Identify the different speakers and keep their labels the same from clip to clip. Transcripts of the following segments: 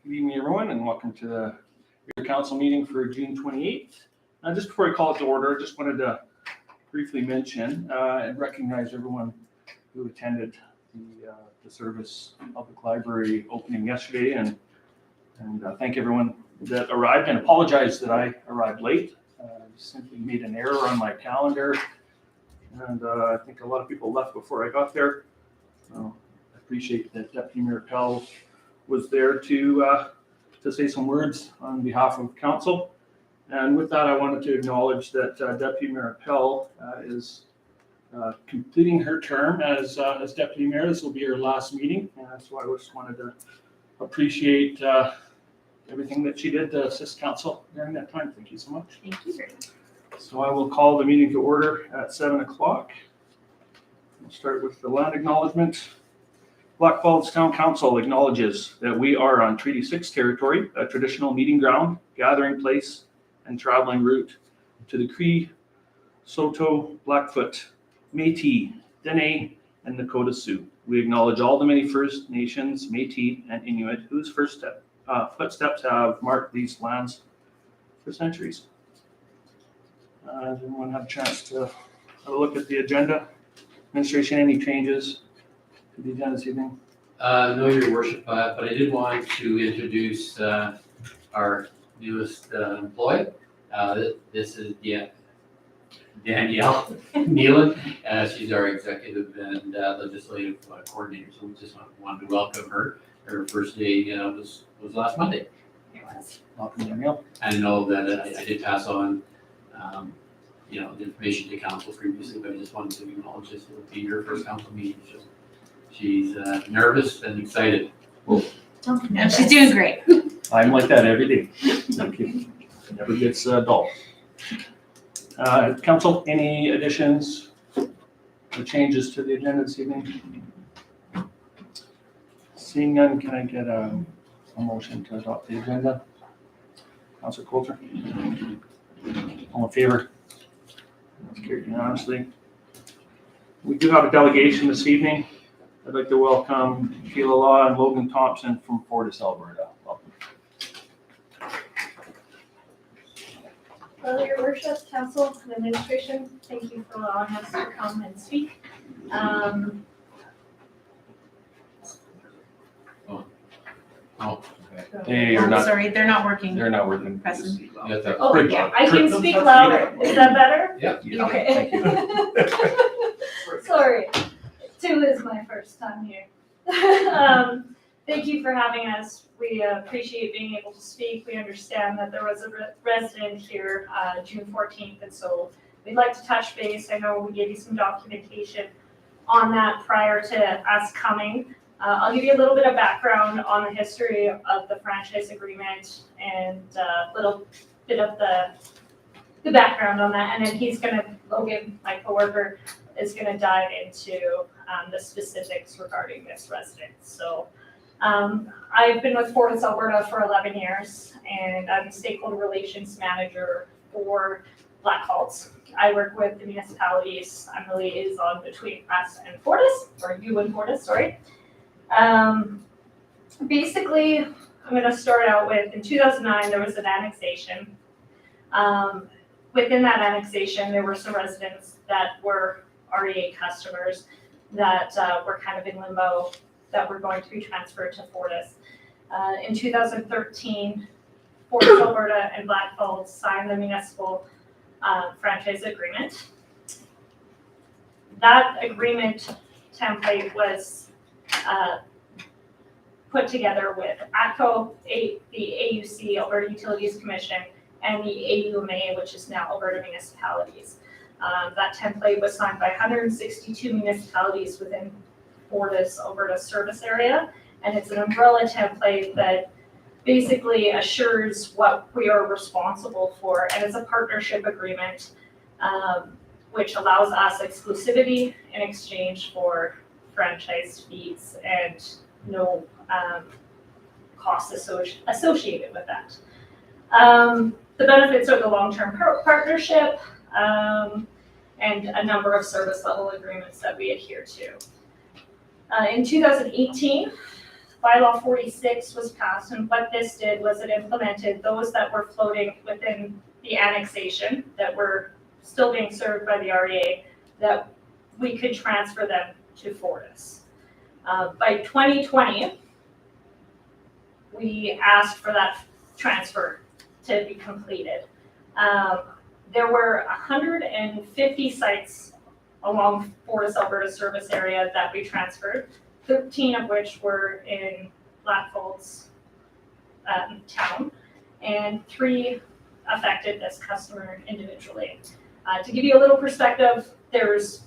Speaker 1: Good evening, everyone, and welcome to your council meeting for June 28th. Just before I call it to order, I just wanted to briefly mention and recognize everyone who attended the Service Public Library opening yesterday, and thank everyone that arrived, and apologize that I arrived late. I simply made an error on my calendar, and I think a lot of people left before I got there. So I appreciate that Deputy Mayor Pell was there to say some words on behalf of council. And with that, I wanted to acknowledge that Deputy Mayor Pell is completing her term as Deputy Mayor. This will be her last meeting, and so I just wanted to appreciate everything that she did to assist council during that time. Thank you so much.
Speaker 2: Thank you very much.
Speaker 1: So I will call the meeting to order at 7 o'clock. We'll start with the land acknowledgement. Blackfalds Town Council acknowledges that we are on Treaty 6 territory, a traditional meeting ground, gathering place, and traveling route to the Cree, Saulteaux, Blackfoot, Métis, Dene, and Nakota Sioux. We acknowledge all the many First Nations, Métis, and Inuit whose footsteps have marked these lands for centuries. Does everyone have a chance to have a look at the agenda? Administration, any changes to the agenda this evening?
Speaker 3: No, Your Worship, but I did want to introduce our newest employee. This is Danielle Nealon. She's our executive and legislative coordinator. So we just wanted to welcome her. Her first day was last Monday.
Speaker 2: It was.
Speaker 1: Welcome, Danielle.
Speaker 3: I know that I did pass on the information to council previously, but I just wanted to acknowledge this will be her first council meeting. So she's nervous and excited.
Speaker 2: And she's doing great.
Speaker 1: I'm like that every day. Thank you. It never gets dull. Council, any additions or changes to the agenda this evening? Seeing none, can I get a motion to adopt the agenda? Councilor Coulter? All in favor? That's carried unanimously. We do have a delegation this evening. I'd like to welcome Sheila Law and Logan Thompson from Fortis, Alberta. Welcome.
Speaker 4: Hello, Your Worship, Council, and Administration. Thank you for allowing us to come and speak.
Speaker 1: They are not.
Speaker 2: Sorry, they're not working.
Speaker 1: They're not working.
Speaker 2: Present.
Speaker 4: Oh, yeah, I can speak louder. Is that better?
Speaker 3: Yeah.
Speaker 4: Okay.
Speaker 1: Thank you.
Speaker 4: Sorry, 2 is my first time here. Thank you for having us. We appreciate being able to speak. We understand that there was a resident here June 14th, and so we'd like to touch base. I know we gave you some documentation on that prior to us coming. I'll give you a little bit of background on the history of the franchise agreement and a little bit of the background on that, and then Logan, my coworker, is gonna dive into the specifics regarding this residence. So I've been with Fortis, Alberta for 11 years, and I'm the stakeholder relations manager for Blackfalds. I work with the municipalities. I'm the liaison between us and Fortis, or you and Fortis, sorry. Basically, I'm going to start out with, in 2009, there was an annexation. Within that annexation, there were some residents that were REA customers that were kind of in limbo that were going to be transferred to Fortis. In 2013, Fortis, Alberta, and Blackfalds signed the municipal franchise agreement. That agreement template was put together with ATCO, the AUC, Alberta Utilities Commission, and the AUMA, which is now Alberta Municipalities. That template was signed by 162 municipalities within Fortis, Alberta service area, and it's an umbrella template that basically assures what we are responsible for, and it's a partnership agreement which allows us exclusivity in exchange for franchise fees and no costs associated with that. The benefits are the long-term partnership and a number of service level agreements that we adhere to. In 2018, bylaw 46 was passed, and what this did was it implemented those that were floating within the annexation that were still being served by the REA, that we could transfer them to Fortis. By 2020, we asked for that transfer to be completed. There were 150 sites along Fortis Alberta service area that we transferred, 13 of which were in Blackfalds town, and 3 affected this customer individually. To give you a little perspective, there's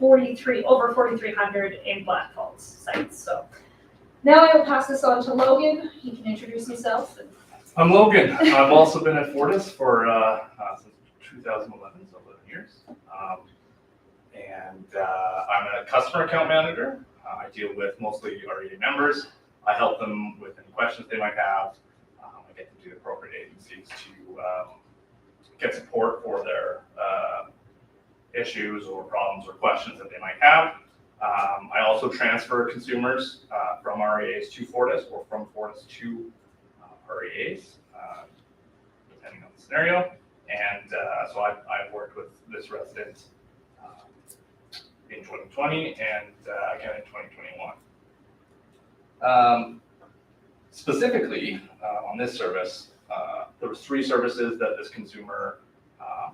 Speaker 4: over 4,300 in Blackfalds sites. So now I will pass this on to Logan. He can introduce himself.
Speaker 5: I'm Logan. I've also been at Fortis for since 2011, so 11 years. I'm a customer account manager. I deal with mostly REA members. I help them with any questions they might have. I get them to the appropriate agencies to get support for their issues or problems or questions that they might have. I also transfer consumers from REAs to Fortis or from Fortis to REAs, depending on the scenario. And so I've worked with this resident in 2020 and again in 2021. Specifically on this service, there was 3 services that this consumer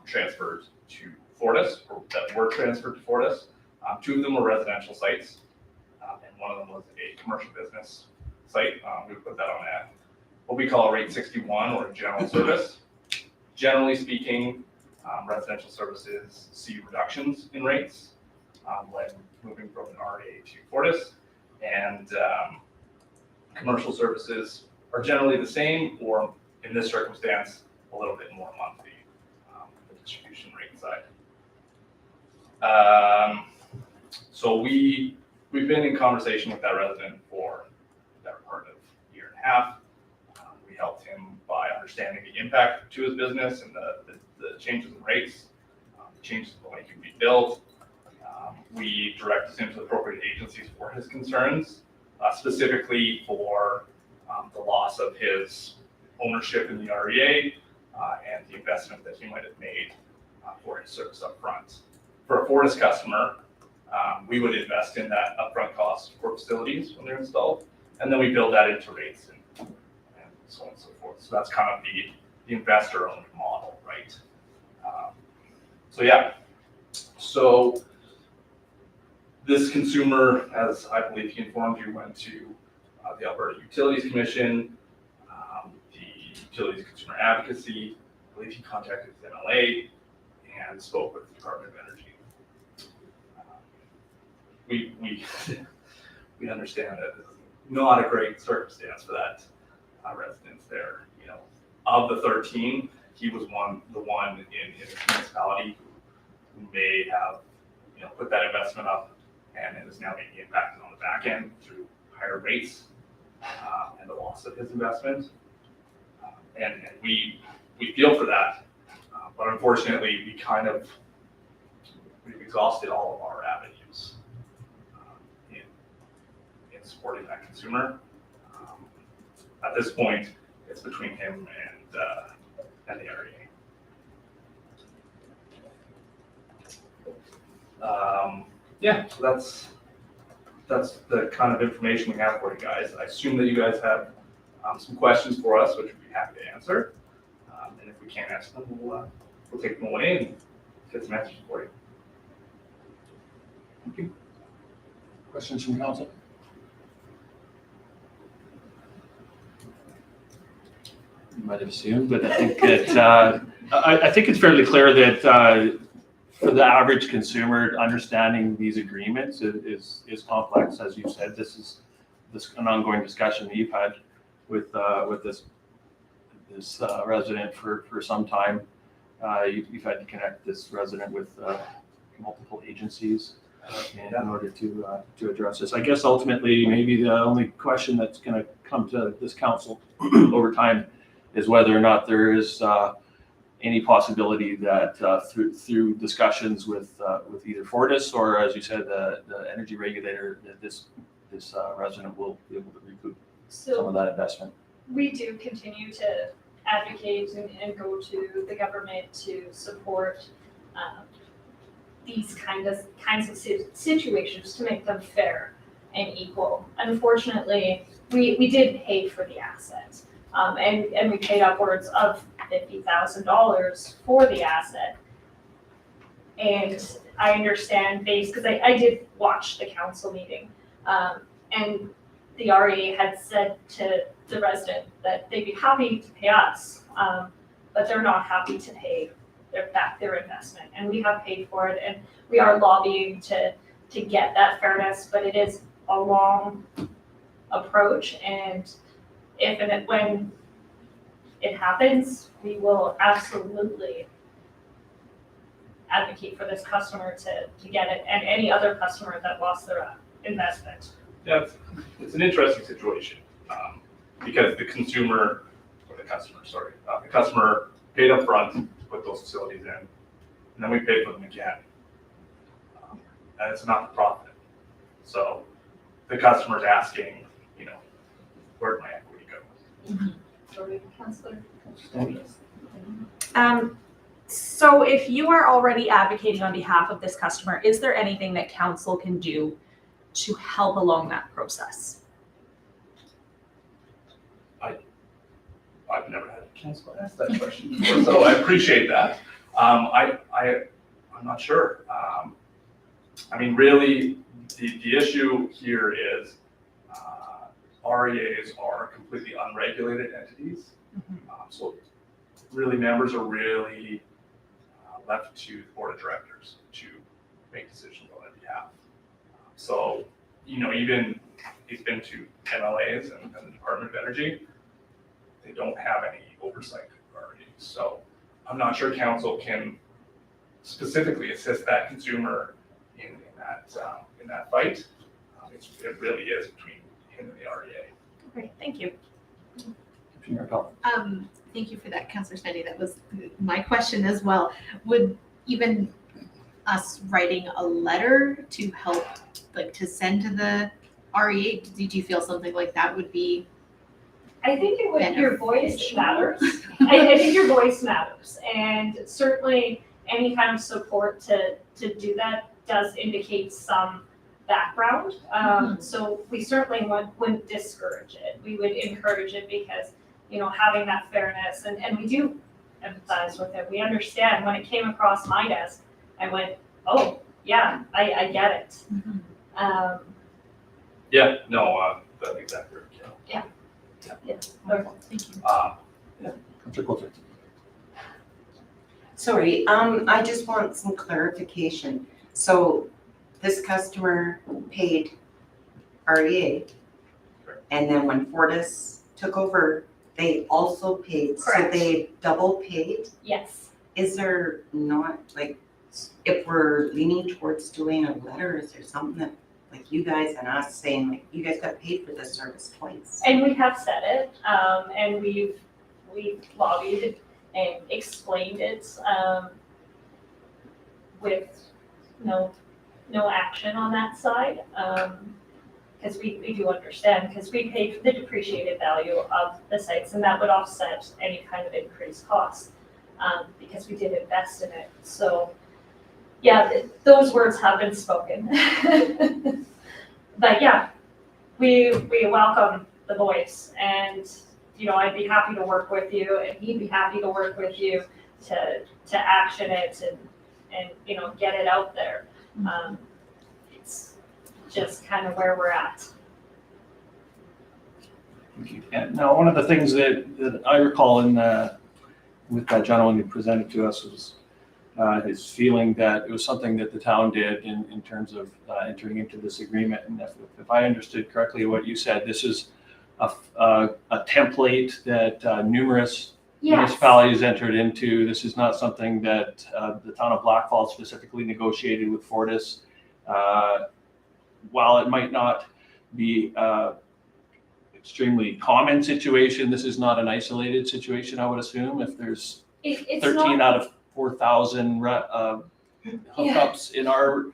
Speaker 5: transferred to Fortis, or that were transferred to Fortis. 2 of them were residential sites, and one of them was a commercial business site. We put that on what we call a rate 61 or a general service. Generally speaking, residential services see reductions in rates when moving from an REA to Fortis, and commercial services are generally the same, or in this circumstance, a little bit more monthly, the distribution rate side. So we've been in conversation with that resident for the better part of a year and a half. We helped him by understanding the impact to his business and the changes in rates, the changes in the way he can be billed. We directed him to the appropriate agencies for his concerns, specifically for the loss of his ownership in the REA and the investment that he might have made for his service up front. For a Fortis customer, we would invest in that upfront cost for facilities when they're installed, and then we build that into rates and so on and so forth. So that's kind of the investor-owned model, right? So this consumer, as I believe he informed you, went to the Alberta Utilities Commission, the Utilities Consumer Advocacy. I believe he contacted the MLA and spoke with the Department of Energy. We understand that this is not a great circumstance for that residence there. You know, of the 13, he was the one in his municipality who may have, put that investment up, and it is now being impacted on the back end through higher rates and the loss of his investment. And we feel for that, but unfortunately, we've exhausted all of our avenues in supporting that consumer. At this point, it's between him and the REA. So that's the kind of information we have for you guys. I assume that you guys have some questions for us, which we'd be happy to answer. And if we can't answer them, we'll take them away and get some answers for you.
Speaker 1: Thank you. Questions from council? You might have assumed, but I think that I think it's fairly clear that for the average consumer, understanding these agreements is complex. As you said, this is an ongoing discussion that you've had with this resident for some time. You've had to connect this resident with multiple agencies in order to address this. I guess ultimately, maybe the only question that's going to come to this council over time is whether or not there is any possibility that through discussions with either Fortis or, as you said, the energy regulator, that this this resident will be able to recoup some
Speaker 4: So
Speaker 1: of that investment.
Speaker 4: we do continue to advocate and go to the government to support these kinds of situations to make them fair and equal. Unfortunately, we did pay for the asset, and we paid upwards of $50,000 for the asset. And I understand because I did watch the council meeting, and the REA had said to the resident that they'd be happy to pay us, but they're not happy to pay back their investment. And we have paid for it, and we are lobbying to get that fairness, but it is a long approach. And when it happens, we will absolutely advocate for this customer to get it, and any other customer that lost their investment.
Speaker 5: Yeah, it's an interesting situation, because the customer paid up front to put those facilities in, and then we paid for them again. And it's not for profit. So the customer's asking, where'd my equity go?
Speaker 4: Sorry, Councillor.
Speaker 6: So if you are already advocating on behalf of this customer, is there anything that council can do to help along that process?
Speaker 5: I've never had a council ask that question before, so I appreciate that. I'm not sure. Really, the issue here is REAs are completely unregulated entities. So really, members are really left to the board of directors to make decisions on their behalf. So, even he's been to MLAs and the Department of Energy, they don't have any oversight of REAs. So I'm not sure council can specifically assist that consumer in that fight. It really is between him and the REA.
Speaker 6: Great, thank you.
Speaker 2: Thank you for that, Councillor Spendy. That was my question as well. Would even us writing a letter to help, to send to the REA, did you feel something like that would be?
Speaker 4: I think your voice matters. I think your voice matters, and certainly any kind of support to do that does indicate some background. So we certainly wouldn't discourage it. We would encourage it because, having that fairness, and we do empathize with it. We understand. When it came across my desk, I went, oh, yeah, I get it.
Speaker 5: That's exactly right.
Speaker 2: Thank you.
Speaker 1: Councillor Coulter.
Speaker 7: Sorry, I just want some clarification. So this customer paid REA, and then when Fortis took over, they also paid, so
Speaker 4: Correct.
Speaker 7: they double paid?
Speaker 4: Yes.
Speaker 7: Is there not, if we're leaning towards doing a letter, is there something that, you guys and us saying, you guys got paid for this service twice?
Speaker 4: And we have said it, and we've lobbied and explained it, with no action on that side, because we do understand, because we paid for the depreciated value of the sites, and that would offset any kind of increased costs, because we did invest in it. So, yeah, those words have been spoken. But yeah, we welcome the voice, and I'd be happy to work with you, and he'd be happy to work with you to action it and get it out there. It's just kind of where we're at.
Speaker 1: Thank you. And now, one of the things that I recall with that gentleman who presented to us was his feeling that it was something that the town did in terms of entering into this agreement. And if I understood correctly what you said, this is a template that numerous municipalities entered into. This is not something that the town of Blackfalds specifically negotiated with Fortis. While it might not be extremely common situation, this is not an isolated situation, I would assume. If there's
Speaker 4: It's
Speaker 1: 13
Speaker 4: not,
Speaker 1: out of 4,000 hookups in our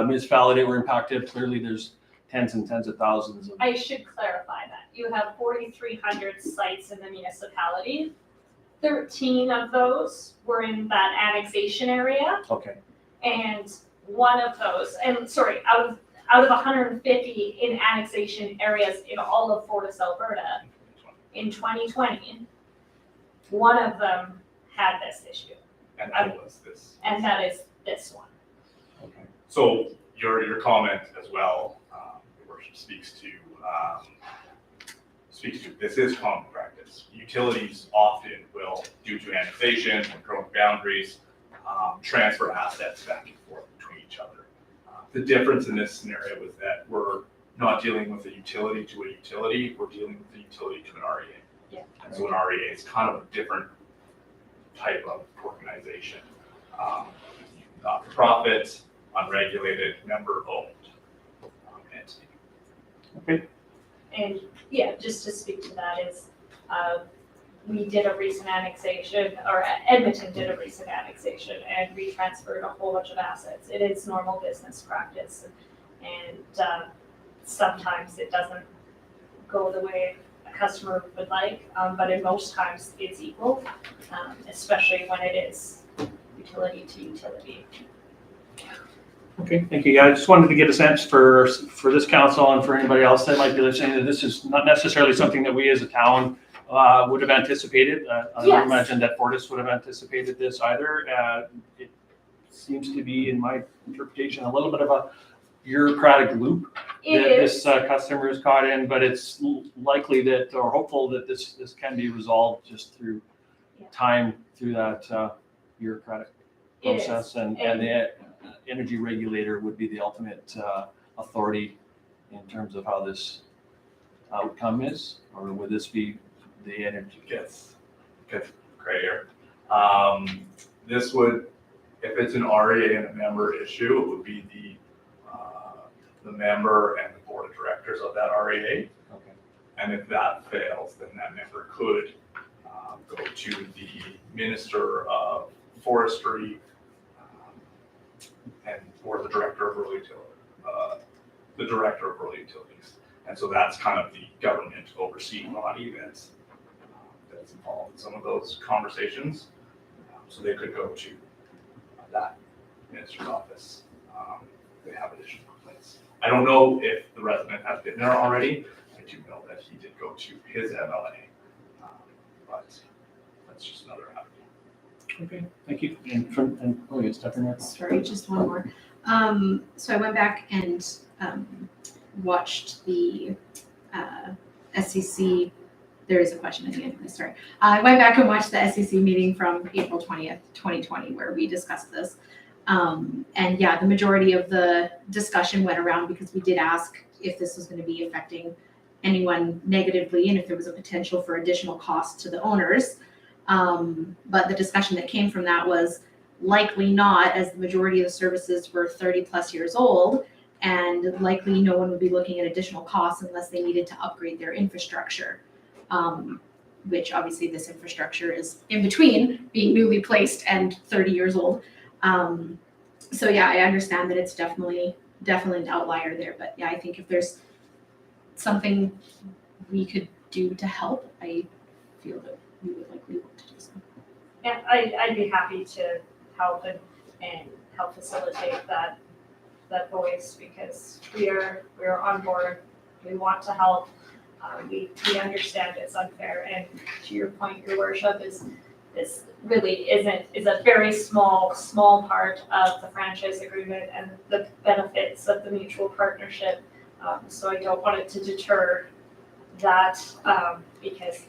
Speaker 1: municipality that were impacted, clearly there's tens and tens of thousands of.
Speaker 4: I should clarify that. You have 4,300 sites in the municipality. 13 of those were in that annexation area,
Speaker 1: Okay,
Speaker 4: and one of those, and sorry, out of 150 in annexation areas in all of Fortis, Alberta, in 2020, one of them had this issue,
Speaker 5: And that was this.
Speaker 4: and that is this one.
Speaker 1: okay.
Speaker 5: So your comment as well, Your Worship, speaks to this is common practice. Utilities often will, due to annexation and growing boundaries, transfer assets back and forth between each other. The difference in this scenario is that we're not dealing with a utility to a utility, we're dealing with a utility to an REA.
Speaker 4: Yeah.
Speaker 5: And so an REA is kind of a different type of organization. Not-for-profit, unregulated, member-owned entity.
Speaker 4: And yeah, just to speak to that is, we did a recent annexation, or Edmonton did a recent annexation, and we transferred a whole bunch of assets. It is normal business practice, and sometimes it doesn't go the way a customer would like, but in most times it's equal, especially when it is utility to utility.
Speaker 1: Okay, thank you. Yeah, I just wanted to get a sense for this council and for anybody else that might be listening, that this is not necessarily something that we as a town would have anticipated. I don't
Speaker 4: Yes.
Speaker 1: imagine that Fortis would have anticipated this either. It seems to be, in my interpretation, a little bit of a bureaucratic loop
Speaker 4: It
Speaker 1: that
Speaker 4: is,
Speaker 1: this customer is caught in, but it's likely that, or hopeful that this can be resolved just through
Speaker 4: Yeah.
Speaker 1: time, through that bureaucratic
Speaker 4: it is.
Speaker 1: process, and the energy regulator would be the ultimate authority in terms of how this outcome is, or would this be the energy?
Speaker 5: Gets grayer. This would, if it's an REA and a member issue, it would be the member and the board of directors of that REA.
Speaker 1: Okay.
Speaker 5: And if that fails, then that member could go to the Minister of Forestry or the Director of Rural Utilities. And so that's kind of the government overseeing body that's involved in some of those conversations. So they could go to that minister's office. They have additional complaints. I don't know if the resident has been there already. I do know that he did go to his MLA, but that's just another avenue.
Speaker 1: Okay, thank you. And oh, yes, Stephanie.
Speaker 2: Sorry, just one more. So I went back and watched the SEC. There is a question at the end of this, sorry. I went back and watched the SEC meeting from April 20th, 2020, where we discussed this. And yeah, the majority of the discussion went around because we did ask if this was going to be affecting anyone negatively and if there was a potential for additional costs to the owners. But the discussion that came from that was likely not, as the majority of the services were 30 plus years old, and likely no one would be looking at additional costs unless they needed to upgrade their infrastructure, which obviously this infrastructure is in between being newly placed and 30 years old. So yeah, I understand that it's definitely an outlier there, but yeah, I think if there's something we could do to help, I feel that we would likely want to do so.
Speaker 4: And I'd be happy to help and help facilitate that voice, because we are on board. We want to help. We understand it's unfair, and to your point, Your Worship, this really is a very small part of the franchise agreement and the benefits of the mutual partnership. So I don't want it to deter that, because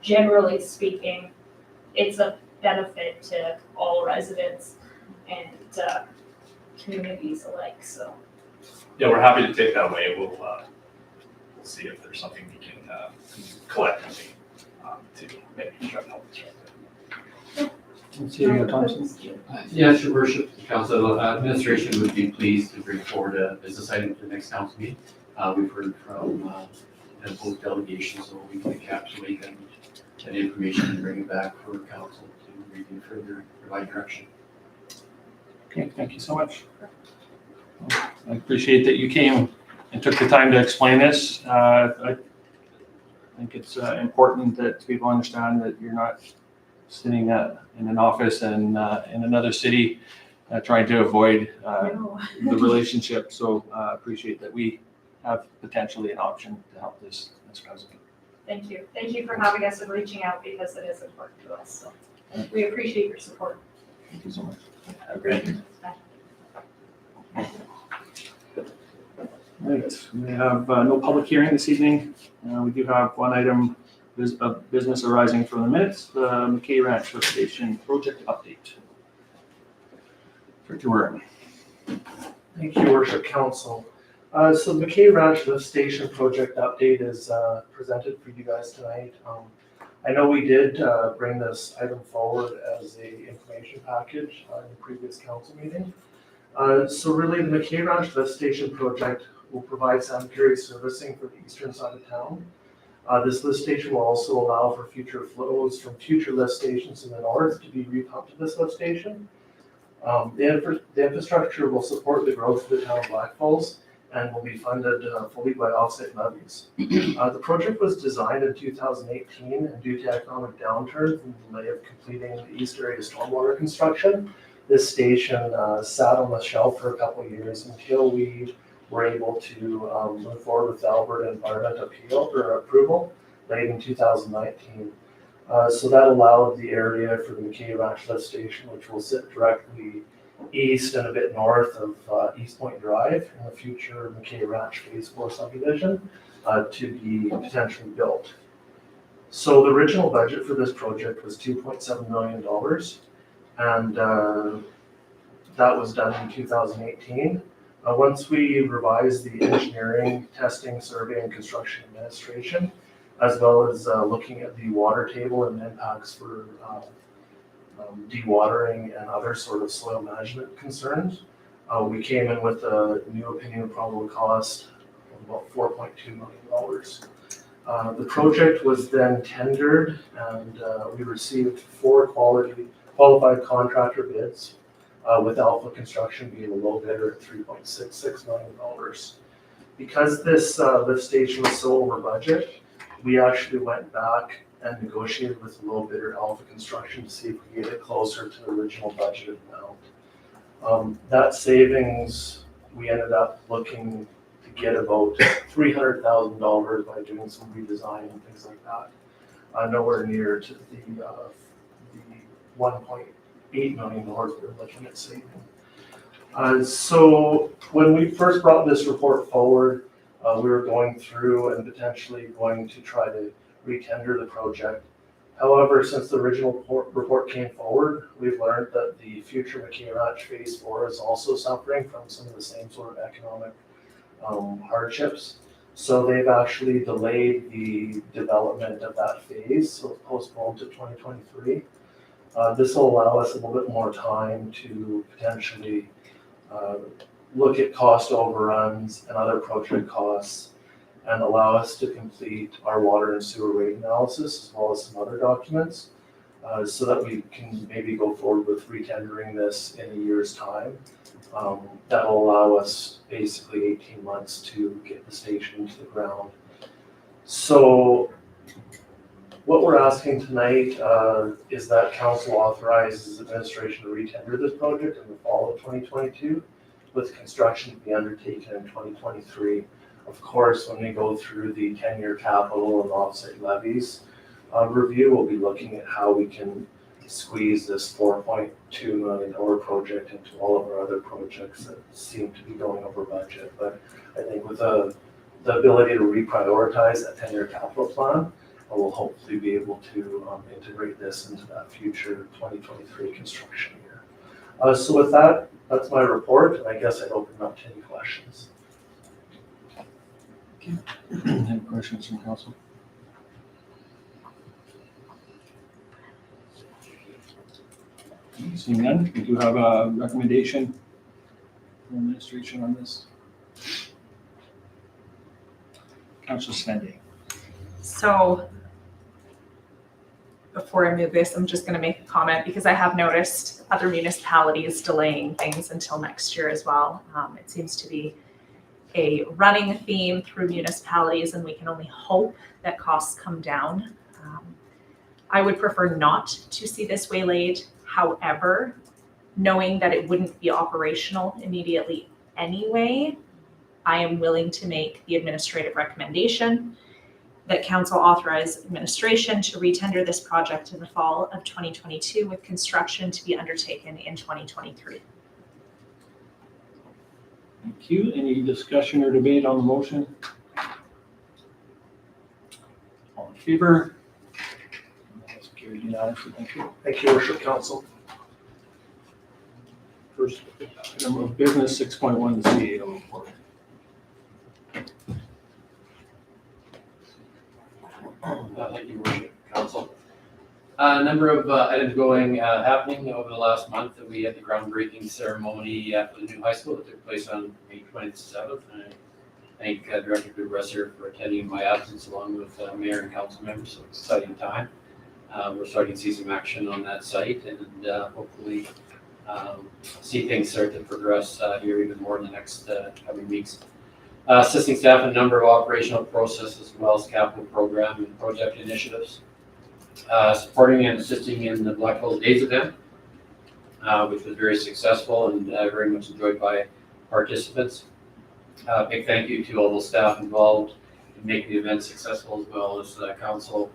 Speaker 4: generally speaking, it's a benefit to all residents and communities alike. So
Speaker 5: Yeah, we're happy to take that away. We'll see if there's something we can collectively to maybe try to help this right.
Speaker 1: Let's see, Thompson.
Speaker 3: Yes, Your Worship, the council administration would be pleased to bring forward a business item to the next council meeting. We've heard from both delegations, so we can encapsulate that information and bring it back for council to review further, provide direction.
Speaker 1: Okay, thank you so much. I appreciate that you came and took the time to explain this. I think it's important that people understand that you're not sitting in an office and in another city trying to avoid the relationship. So appreciate that we have potentially an option to help this resident.
Speaker 4: Thank you. Thank you for having us and reaching out because it is important to us. So we appreciate your support.
Speaker 1: Thank you so much. Have a great day. Right, we have no public hearing this evening. We do have one item of business arising from the minutes, the McKay Ranch Lift Station project update. Director Warren.
Speaker 8: Thank you, Worship Council. So the McKay Ranch Lift Station project update is presented for you guys tonight. I know we did bring this item forward as a information package in the previous council meeting. So really the McKay Ranch Lift Station project will provide sanitary servicing for the eastern side of town. This lift station will also allow for future flows from future lift stations in the north to be repumped to this lift station. The infrastructure will support the growth of the town of Blackfalds and will be funded fully by offset levies. The project was designed in 2018 and due to economic downturn and delay of completing the east area stormwater construction, this station sat on the shelf for a couple of years until we were able to move forward with the Alberta Environment approval late in 2019. So that allowed the area for the McKay Ranch Lift Station, which will sit directly east and a bit north of East Point Drive in the future McKay Ranch Phase 4 subdivision, to be potentially built. So the original budget for this project was $2.7 million, and that was done in 2018. Once we revised the engineering, testing, survey, and construction administration, as well as looking at the water table and impacts for dewatering and other sort of soil management concerns, we came in with a new opinion of probable cost of about $4.2 million. The project was then tendered, and we received 4 qualified contractor bids, with Alpha Construction being the low bidder at $3.66 million. Because this lift station was so over budget, we actually went back and negotiated with the low bidder Alpha Construction to see if we could get it closer to the original budgeted amount. That savings, we ended up looking to get about $300,000 by doing some redesign and things like that. Nowhere near to the $1.8 million we're looking at saving. So when we first brought this report forward, we were going through and potentially going to try to retender the project. However, since the original report came forward, we've learned that the future McKay Ranch Phase 4 is also suffering from some of the same sort of economic hardships. So they've actually delayed the development of that phase, so it's postponed to 2023. This will allow us a little bit more time to potentially look at cost overruns and other project costs, and allow us to complete our water and sewer rate analysis as well as some other documents, so that we can maybe go forward with retendering this in a year's time. That will allow us basically 18 months to get the station into the ground. So what we're asking tonight is that council authorizes administration to retender this project in the fall of 2022, with construction to be undertaken in 2023. Of course, when we go through the 10-year capital and offset levies review, we'll be looking at how we can squeeze this $4.2 million project into all of our other projects that seem to be going over budget. But I think with the ability to reprioritize that 10-year capital plan, we'll hopefully be able to integrate this into that future 2023 construction year. So with that, that's my report, and I guess I'd open up to any questions.
Speaker 1: Any questions from council? Seeing none, we do have a recommendation from administration on this. Councilor Svendy.
Speaker 6: So before I move this, I'm just going to make a comment because I have noticed other municipalities delaying things until next year as well. It seems to be a running theme through municipalities, and we can only hope that costs come down. I would prefer not to see this waylaid. However, knowing that it wouldn't be operational immediately anyway, I am willing to make the administrative recommendation that council authorize administration to retender this project in the fall of 2022 with construction to be undertaken in 2023.
Speaker 1: Thank you. Any discussion or debate on the motion? All in favor? That's carried unanimously. Thank you.
Speaker 8: Thank you, Worship Council.
Speaker 1: First item of business, 6.1, the CAO report.
Speaker 3: Thank you, Worship Council. A number of items happening over the last month. We had the groundbreaking ceremony for the new high school that took place on May 27th. And I thank Director Goodresser for attending in my absence, along with Mayor and council members. So it's an exciting time. We're starting to see some action on that site, and hopefully see things start to progress here even more in the next coming weeks. Assisting staff in a number of operational processes as well as capital program and project initiatives. Supporting and assisting in the Blackfalds Days event, which was very successful and very much enjoyed by participants. Big thank you to all the staff involved in making the event successful, as well as council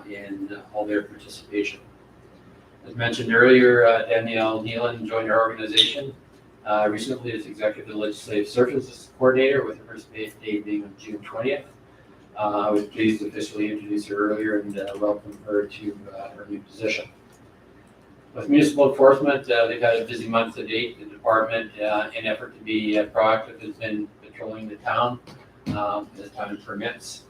Speaker 3: in all their participation. As mentioned earlier, Danielle Nealon joined our organization recently as Executive Legislative Services Coordinator, with her first day being on June 20th. I was pleased to officially introduce her earlier and welcome her to her new position. With municipal enforcement, they've had a busy month to date. The department, in effort to be proactive, has been patrolling the town as time permits,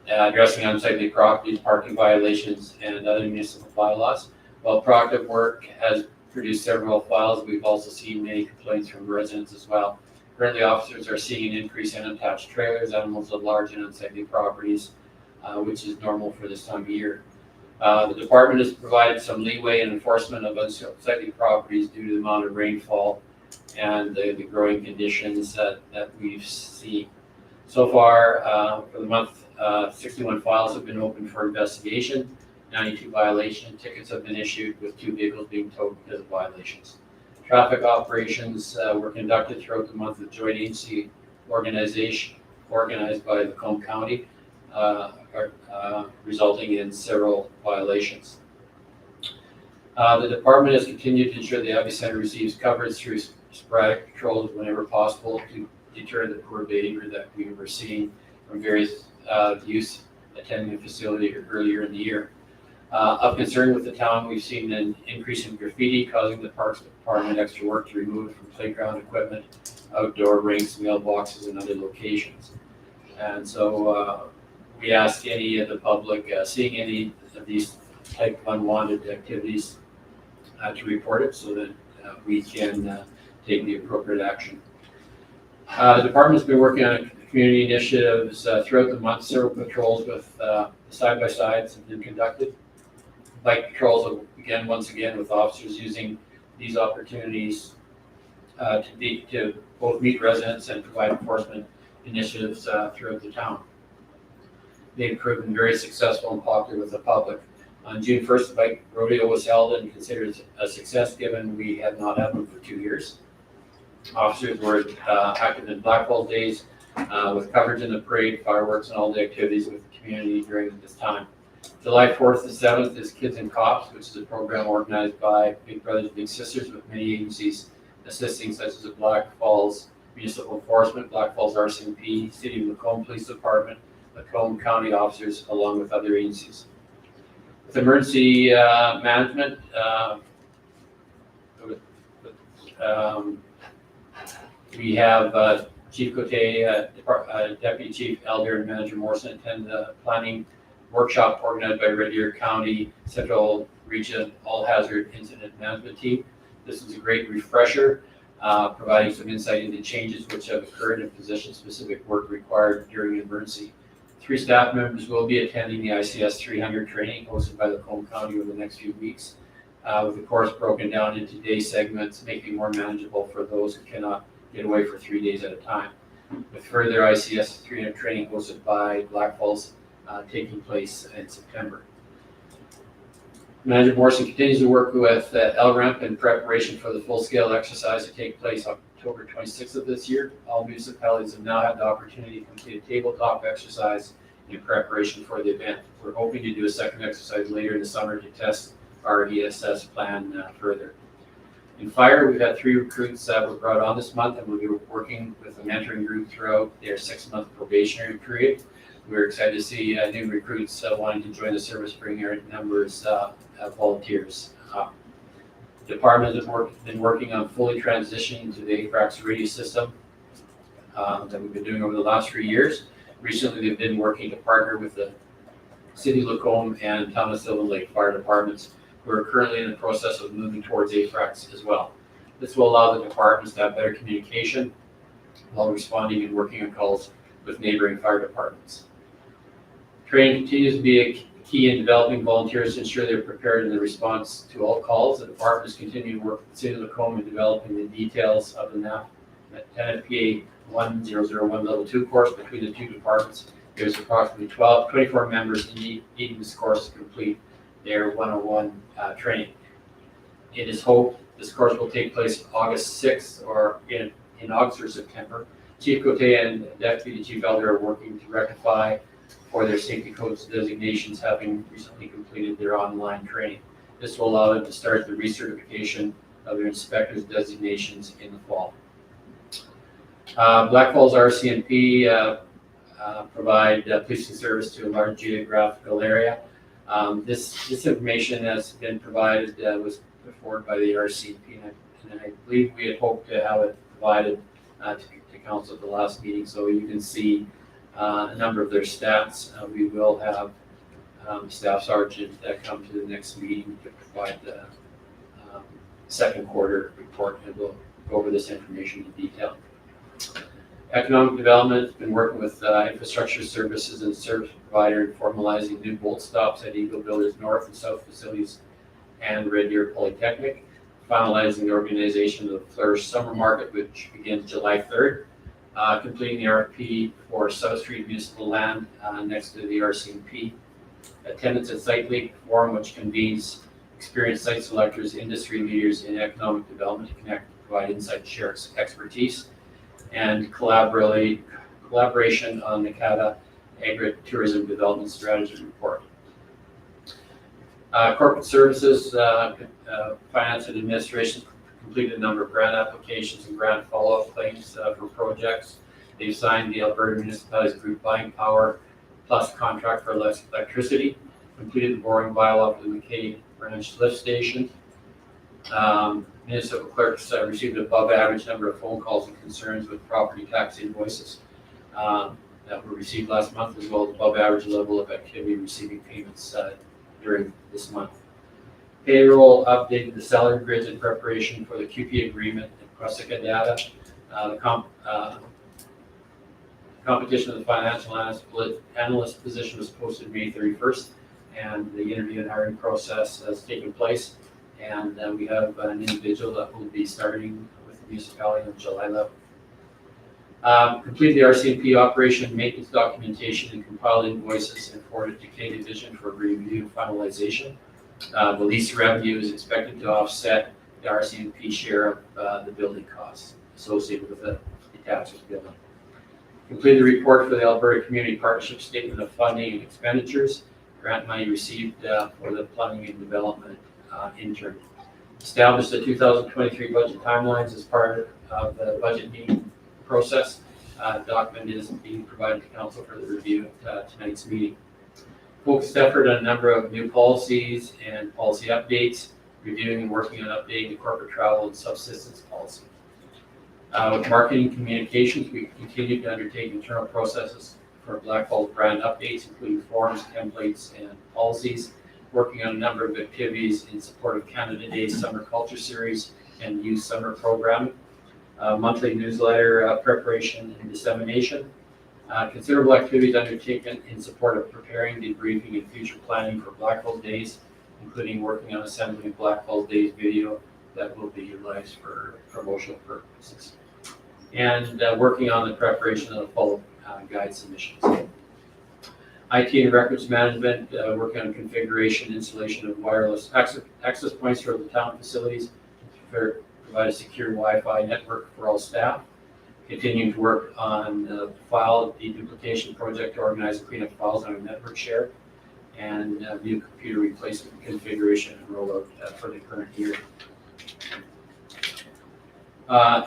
Speaker 3: addressing unsightly properties, parking violations, and other municipal bylaws. While proactive work has produced several files, we've also seen many complaints from residents as well. Currently, officers are seeing an increase in unattached trailers, animals of large and unsightly properties, which is normal for this time of year. The department has provided some leeway in enforcement of unsightly properties due to the amount of rainfall and the growing conditions that we've seen. So far, for the month, 61 files have been opened for investigation, 92 violation tickets have been issued, with 2 vehicles being towed because of violations. Traffic operations were conducted throughout the month of joint agency organization organized by Lacombe County, resulting in several violations. The department has continued to ensure the Abbey Center receives coverage through sporadic patrols whenever possible to deter the poor behavior that we were seeing from various youth attending the facility earlier in the year. Of concern with the town, we've seen an increase in graffiti, causing the Parks Department extra work to remove from playground equipment, outdoor rinks, mailboxes, and other locations. And so we ask any of the public seeing any of these type of unwanted activities to report it, so that we can take the appropriate action. The department's been working on community initiatives throughout the month. Several patrols with side-by-sides have been conducted. Bike patrols will begin once again, with officers using these opportunities to both meet residents and provide enforcement initiatives throughout the town. They've proven very successful and popular with the public. On June 1st, the bike rodeo was held and considered a success, given we had not had one for 2 years. Officers were active in Blackfalds Days with coverage in the parade, fireworks, and all the activities with the community during this time. July 4th to 7th is Kids and Cops, which is a program organized by Big Brothers Big Sisters, with many agencies assisting, such as the Blackfalds Municipal Enforcement, Blackfalds RCMP, City of Lacombe Police Department, Lacombe County officers, along with other agencies. With emergency management, we have Chief Cote, Deputy Chief Elder, and Manager Morrison attend the planning workshop organized by Red Deer County Central Region All Hazard Incident Management Team. This is a great refresher, providing some insight into changes which have occurred and position-specific work required during an emergency. 3 staff members will be attending the ICS 300 training hosted by Lacombe County over the next few weeks, with the course broken down into day segments, making it more manageable for those who cannot get away for 3 days at a time, with further ICS 300 training hosted by Blackfalds taking place in September. Manager Morrison continues to work with LREMP in preparation for the full-scale exercise to take place October 26th of this year. All municipalities have now had the opportunity to complete a tabletop exercise in preparation for the event. We're hoping to do a second exercise later in the summer to test our ESS plan further. In fire, we've had 3 recruits that were brought on this month, and we'll be working with a mentoring group throughout their 6-month probationary period. We're excited to see new recruits wanting to join the service, bringing our numbers of volunteers up. The department has been working on fully transitioning to the AFRAX radio system that we've been doing over the last 3 years. Recently, they've been working to partner with the City of Lacombe and Town of Sylvan Lake Fire Departments, who are currently in the process of moving towards AFRAX as well. This will allow the departments to have better communication while responding and working on calls with neighboring fire departments. Training continues to be a key in developing volunteers to ensure they're prepared in the response to all calls. The department is continuing to work with the City of Lacombe in developing the details of the NFPA 1001 Level 2 course between the 2 departments. There's approximately 24 members needing this course to complete their 101 training. It is hoped this course will take place August 6th or in August or September. Chief Cote and Deputy Chief Elder are working to rectify for their safety codes designations, having recently completed their online training. This will allow them to start the recertification of their inspectors designations in the fall. Blackfalds RCMP provide policing service to a large geographical area. This information has been provided, was put forward by the RCMP, and I believe we had hoped to have it provided to council at the last meeting, so you can see a number of their stats. We will have Staff Sergeant come to the next meeting to provide the second quarter report, and we'll go over this information in detail. Economic Development has been working with infrastructure services and service provider in formalizing new bolt stops at Eagle Builders North and South facilities and Red Deer Polytechnic, finalizing the organization of the Flourish Summer Market, which begins July 3rd, completing the RFP for South Street Municipal Land next to the RCMP, attendance at Site League Forum, which convenes experienced site selectors, industry leaders in economic development to connect, provide insight, share expertise, and collaboration on the CAO Agri-Tourism Development Strategy Report. Corporate Services, Finance and Administration completed a number of grant applications and grant follow-up claims for projects. They've signed the Alberta Municipalities Group Buying Power Plus contract for electricity, completed the boring bylaw for the McKay Branch Lift Station. Municipal clerks received an above average number of phone calls and concerns with property tax invoices that were received last month, as well as above average level of activity receiving payments during this month. Payroll updated the salary grids in preparation for the QP agreement and Corsica data. The competition of the financial analyst position was posted May 31st, and the interview and hiring process has taken place. And we have an individual that will be starting with the municipality on July 11th. Complete the RCMP operation maintenance documentation and compiled invoices and forwarded to K Division for review and finalization. The lease revenue is expected to offset the RCMP share of the building costs associated with the detached building. Complete the report for the Alberta Community Partnership Statement of Funding and Expenditures. Grant money received for the planning and development intern. Established the 2023 budget timelines as part of the budget meeting process. Document is being provided to council for the review at tonight's meeting. Focused effort on a number of new policies and policy updates, reviewing and working on updating the corporate travel and subsistence policy. With marketing communications, we continue to undertake internal processes for Blackfalds brand updates, including forms, templates, and policies. Working on a number of activities in support of Canada Day Summer Culture Series and Youth Summer Programming. Monthly newsletter preparation and dissemination. Considerable activities undertaken in support of preparing, debriefing, and future planning for Blackfalds Days, including working on assembling Blackfalds Days video that will be utilized for promotional purposes. and working on the preparation of the full guide submissions. IT and records management, working on configuration, installation of wireless access points for the town facilities to provide a secure Wi-Fi network for all staff. Continuing to work on the file deduplication project to organize and clean up files on our network share, and new computer replacement configuration and rollout for the current year.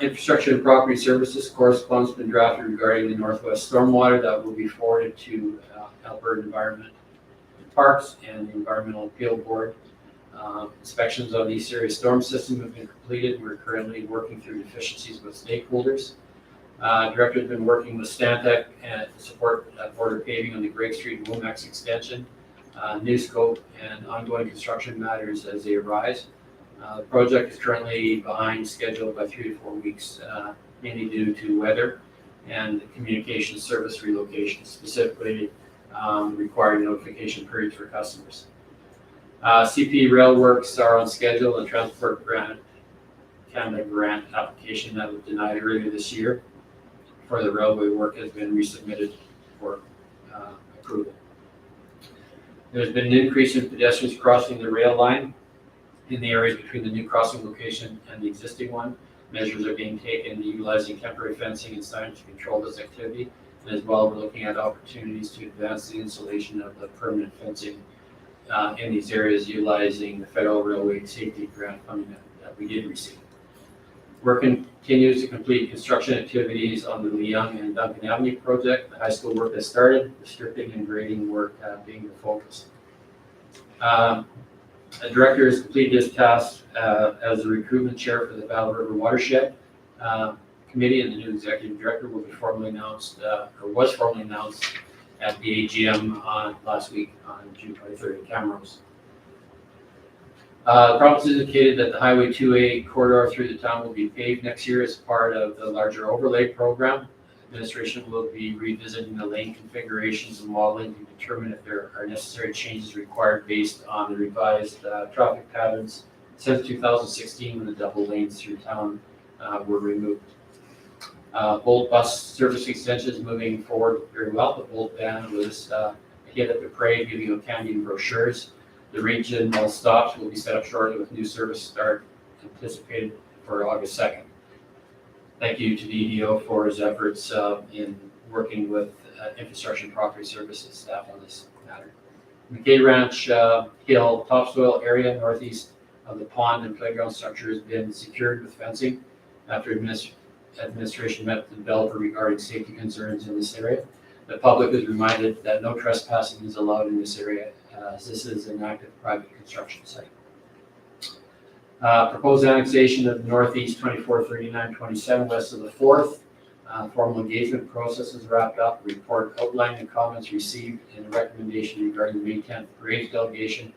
Speaker 3: Infrastructure and property services correspondence has been drafted regarding the Northwest stormwater that will be forwarded to Alberta Environment and Parks and the Environmental Appeal Board. Inspections of the East Area storm system have been completed. We're currently working through deficiencies with stakeholders. Director has been working with Stantec and to support border paving on the Great Street Womax extension, new scope and ongoing construction matters as they arise. The project is currently behind schedule by 3 to 4 weeks, mainly due to weather and the communication service relocation, specifically requiring notification periods for customers. CP rail works are on schedule. The Transport Canada grant application that was denied earlier this year for the railway work has been resubmitted for approval. There's been an increase in pedestrians crossing the rail line in the areas between the new crossing location and the existing one. Measures are being taken utilizing temporary fencing and signage to control this activity. And as well, we're looking at opportunities to advance the installation of the permanent fencing in these areas utilizing the Federal Railway Safety Grant funding that we did receive. Work continues to complete construction activities on the Leung and Duncan Avenue project. The high school work has started, the stripping and grading work being the focus. The director has completed his task as the recruitment chair for the Battle River Watershed Committee, and the new executive director will be formally announced, or was formally announced at the AGM last week on June 23rd in Camrose. The province indicated that the Highway 2A corridor through the town will be paved next year as part of the larger overlay program. Administration will be revisiting the lane configurations and modeling to determine if there are necessary changes required based on the revised traffic patterns since 2016 when the double lanes through town were removed. Bolt bus service extension is moving forward very well. The Bolt van was hit at the parade, giving out candy and brochures. The regional stops will be set up shortly with new service start anticipated for August 2nd. Thank you to the EDO for his efforts in working with infrastructure and property services staff on this matter. McKay Ranch Hill topsoil area northeast of the pond and playground structure has been secured with fencing after administration met with the developer regarding safety concerns in this area. The public is reminded that no trespassing is allowed in this area as this is an active private construction site. Proposed annexation of Northeast 243927 west of the 4th. Formal engagement process is wrapped up. The report outlining the comments received and the recommendation regarding the May 10th parade delegation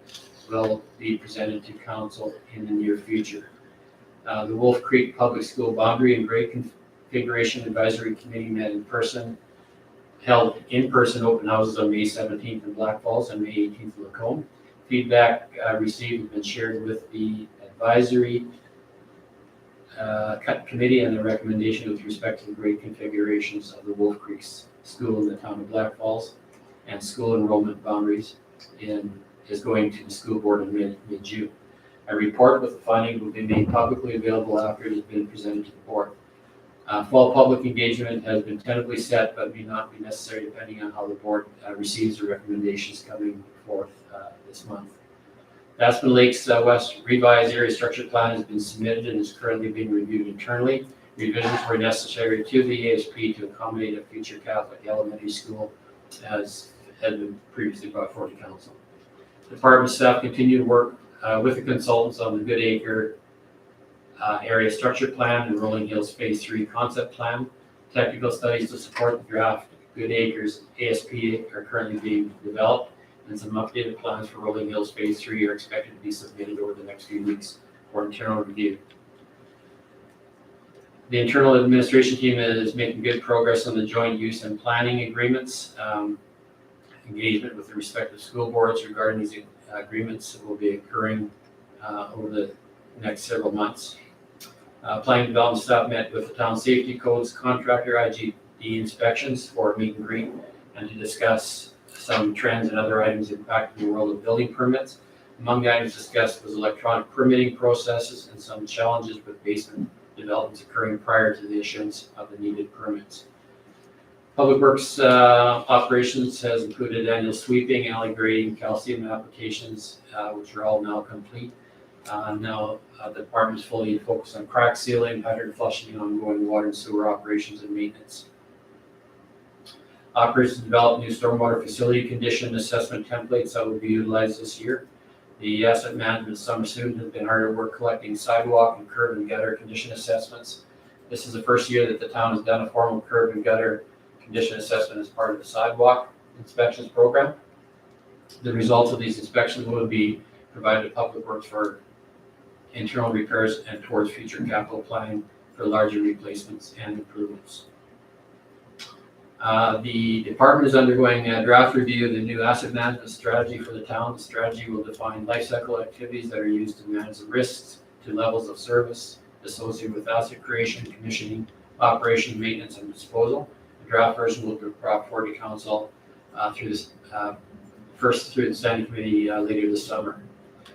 Speaker 3: will be presented to council in the near future. The Wolf Creek Public School Boundary and Grade Configuration Advisory Committee met in person, held in-person open houses on May 17th in Blackfalds and May 18th in Lacombe. Feedback received has been shared with the advisory committee and the recommendation with respect to the grade configurations of the Wolf Creek School in the town of Blackfalds and school enrollment boundaries is going to the school board in mid-June. A report with the finding will be made publicly available after it has been presented to the board. Fall public engagement has been tentatively set, but may not be necessary depending on how the board receives the recommendations coming forth this month. The Aspen Lakes West Revised Area Structure Plan has been submitted and is currently being reviewed internally. Revisions were necessary to the ASP to accommodate a future Catholic elementary school as had been previously brought forward to council. Department staff continue to work with the consultants on the Good Acre Area Structure Plan and Rolling Hills Phase 3 Concept Plan. Technical studies to support the draft Good Acres ASP are currently being developed, and some updated plans for Rolling Hills Phase 3 are expected to be submitted over the next few weeks for internal review. The internal administration team is making good progress on the joint use and planning agreements. Engagement with the respective school boards regarding these agreements will be occurring over the next several months. Planning development staff met with the town safety codes contractor, IGD inspections for meet and greet, and to discuss some trends and other items impacting the world of building permits. Among the items discussed was electronic permitting processes and some challenges with basement developments occurring prior to the issuance of the needed permits. Public Works operations has included annual sweeping, alley grading, calcium applications, which are all now complete. Now the department is fully focused on crack sealing, hydrant flushing, and ongoing water and sewer operations and maintenance. Operations developed new stormwater facility condition assessment templates that will be utilized this year. The asset management summer student has been hard at work collecting sidewalk and curb and gutter condition assessments. This is the first year that the town has done a formal curb and gutter condition assessment as part of the sidewalk inspections program. The results of these inspections will be provided to Public Works for internal repairs and towards future capital planning for larger replacements and improvements. The department is undergoing a draft review of the new asset management strategy for the town. The strategy will define life cycle activities that are used to manage the risks to levels of service associated with asset creation, commissioning, operation, maintenance, and disposal. The draft version will be brought forward to council through the standing committee later this summer.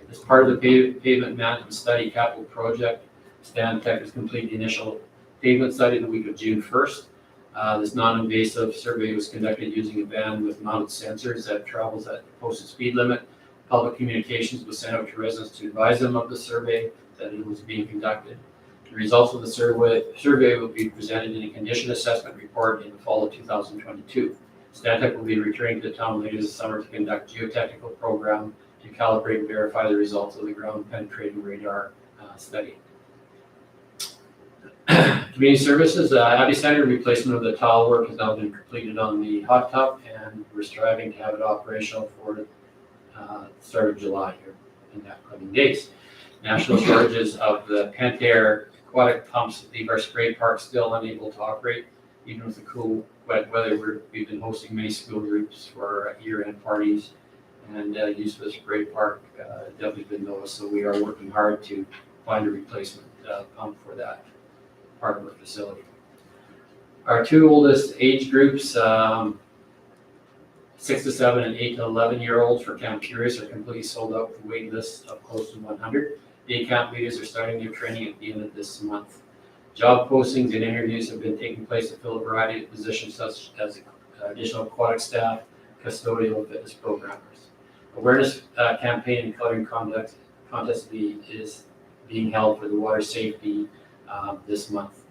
Speaker 3: As part of the pavement management study capital project, Stantec has completed the initial pavement study the week of June 1st. This non-invasive survey was conducted using a van with mounted sensors that travels at the posted speed limit. Public communications was sent out to residents to advise them of the survey that it was being conducted. The results of the survey will be presented in a condition assessment report in the fall of 2022. Stantec will be returning to the town later this summer to conduct geotechnical program to calibrate and verify the results of the ground penetrating radar study. Community services, Abbey Center replacement of the tile work has now been completed on the hot tub, and we're striving to have it operational for the start of July here in the upcoming days. National shortages of the Pentair aquatic pumps leave our spray park still unable to operate. Even with the cool, wet weather, we've been hosting many school groups for year-end parties, and use of the spray park definitely been noticed. So we are working hard to find a replacement pump for that part of the facility. Our two oldest age groups, 6 to 7 and 8 to 11-year-olds for Camp Curious, are completely sold out with a wait list of close to 100. Day camp leaders are starting their training at the end of this month. Job postings and interviews have been taking place to fill a variety of positions such as additional aquatic staff, custodial, fitness programmers. Awareness campaign and coloring contest is being held for the water safety this month.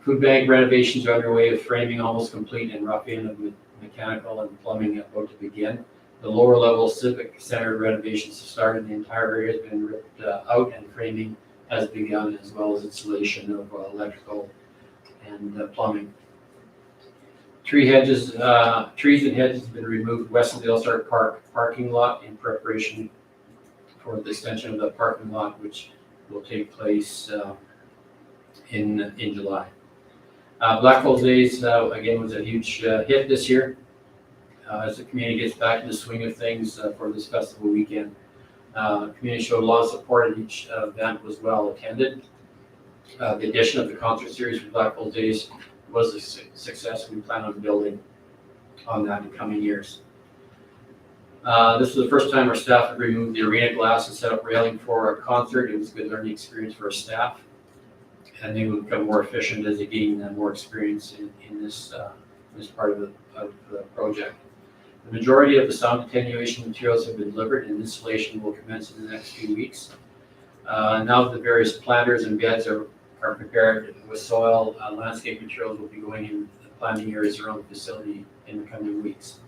Speaker 3: Food bank renovations are underway with framing almost complete and rough end of mechanical and plumbing about to begin. The lower level civic center renovations have started. The entire area has been ripped out and framing has begun, as well as installation of electrical and plumbing. Trees and hedges have been removed west of the All-Star Park parking lot in preparation for the extension of the parking lot, which will take place in July. Blackfalds Days, again, was a huge hit this year. As the community gets back in the swing of things for this festival weekend. The community showed a lot of support, and each event was well attended. The addition of the concert series for Blackfalds Days was a success. We plan on building on that in coming years. This was the first time our staff had removed the arena glass and set up railing for a concert. It was a good learning experience for our staff, and they will become more efficient as they gain more experience in this part of the project. The majority of the sound attenuation materials have been delivered, and installation will commence in the next few weeks. Now that the various planters and beds are prepared with soil, landscape materials will be going in the planting areas around the facility in the coming weeks.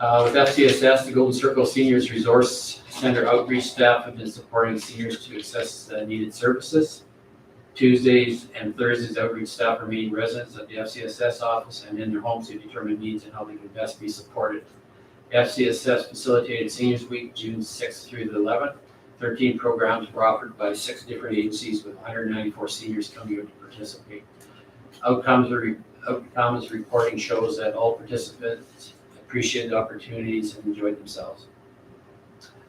Speaker 3: With FCSS, the Golden Circle Seniors Resource Center outreach staff have been supporting seniors to access needed services. Tuesdays and Thursdays, outreach staff are meeting residents at the FCSS office and in their homes to determine needs and how they can best be supported. FCSS facilitated Seniors Week, June 6th through the 11th. 13 programs were offered by 6 different agencies with 194 seniors coming out to participate. Outcomes reporting shows that all participants appreciated the opportunities and enjoyed themselves.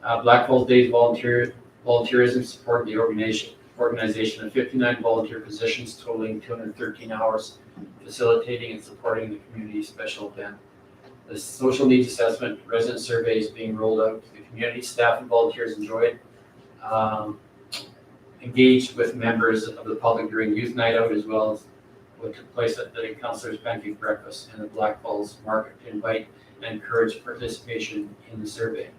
Speaker 3: Blackfalds Days volunteerism supported the organization of 59 volunteer positions totaling 213 hours, facilitating and supporting the community special event. The social needs assessment resident survey is being rolled out to the community. Staff and volunteers enjoyed. Engaged with members of the public during youth night out, as well as what took place at the councilor's pancake breakfast and the Blackfalds market to invite and encourage participation in the survey.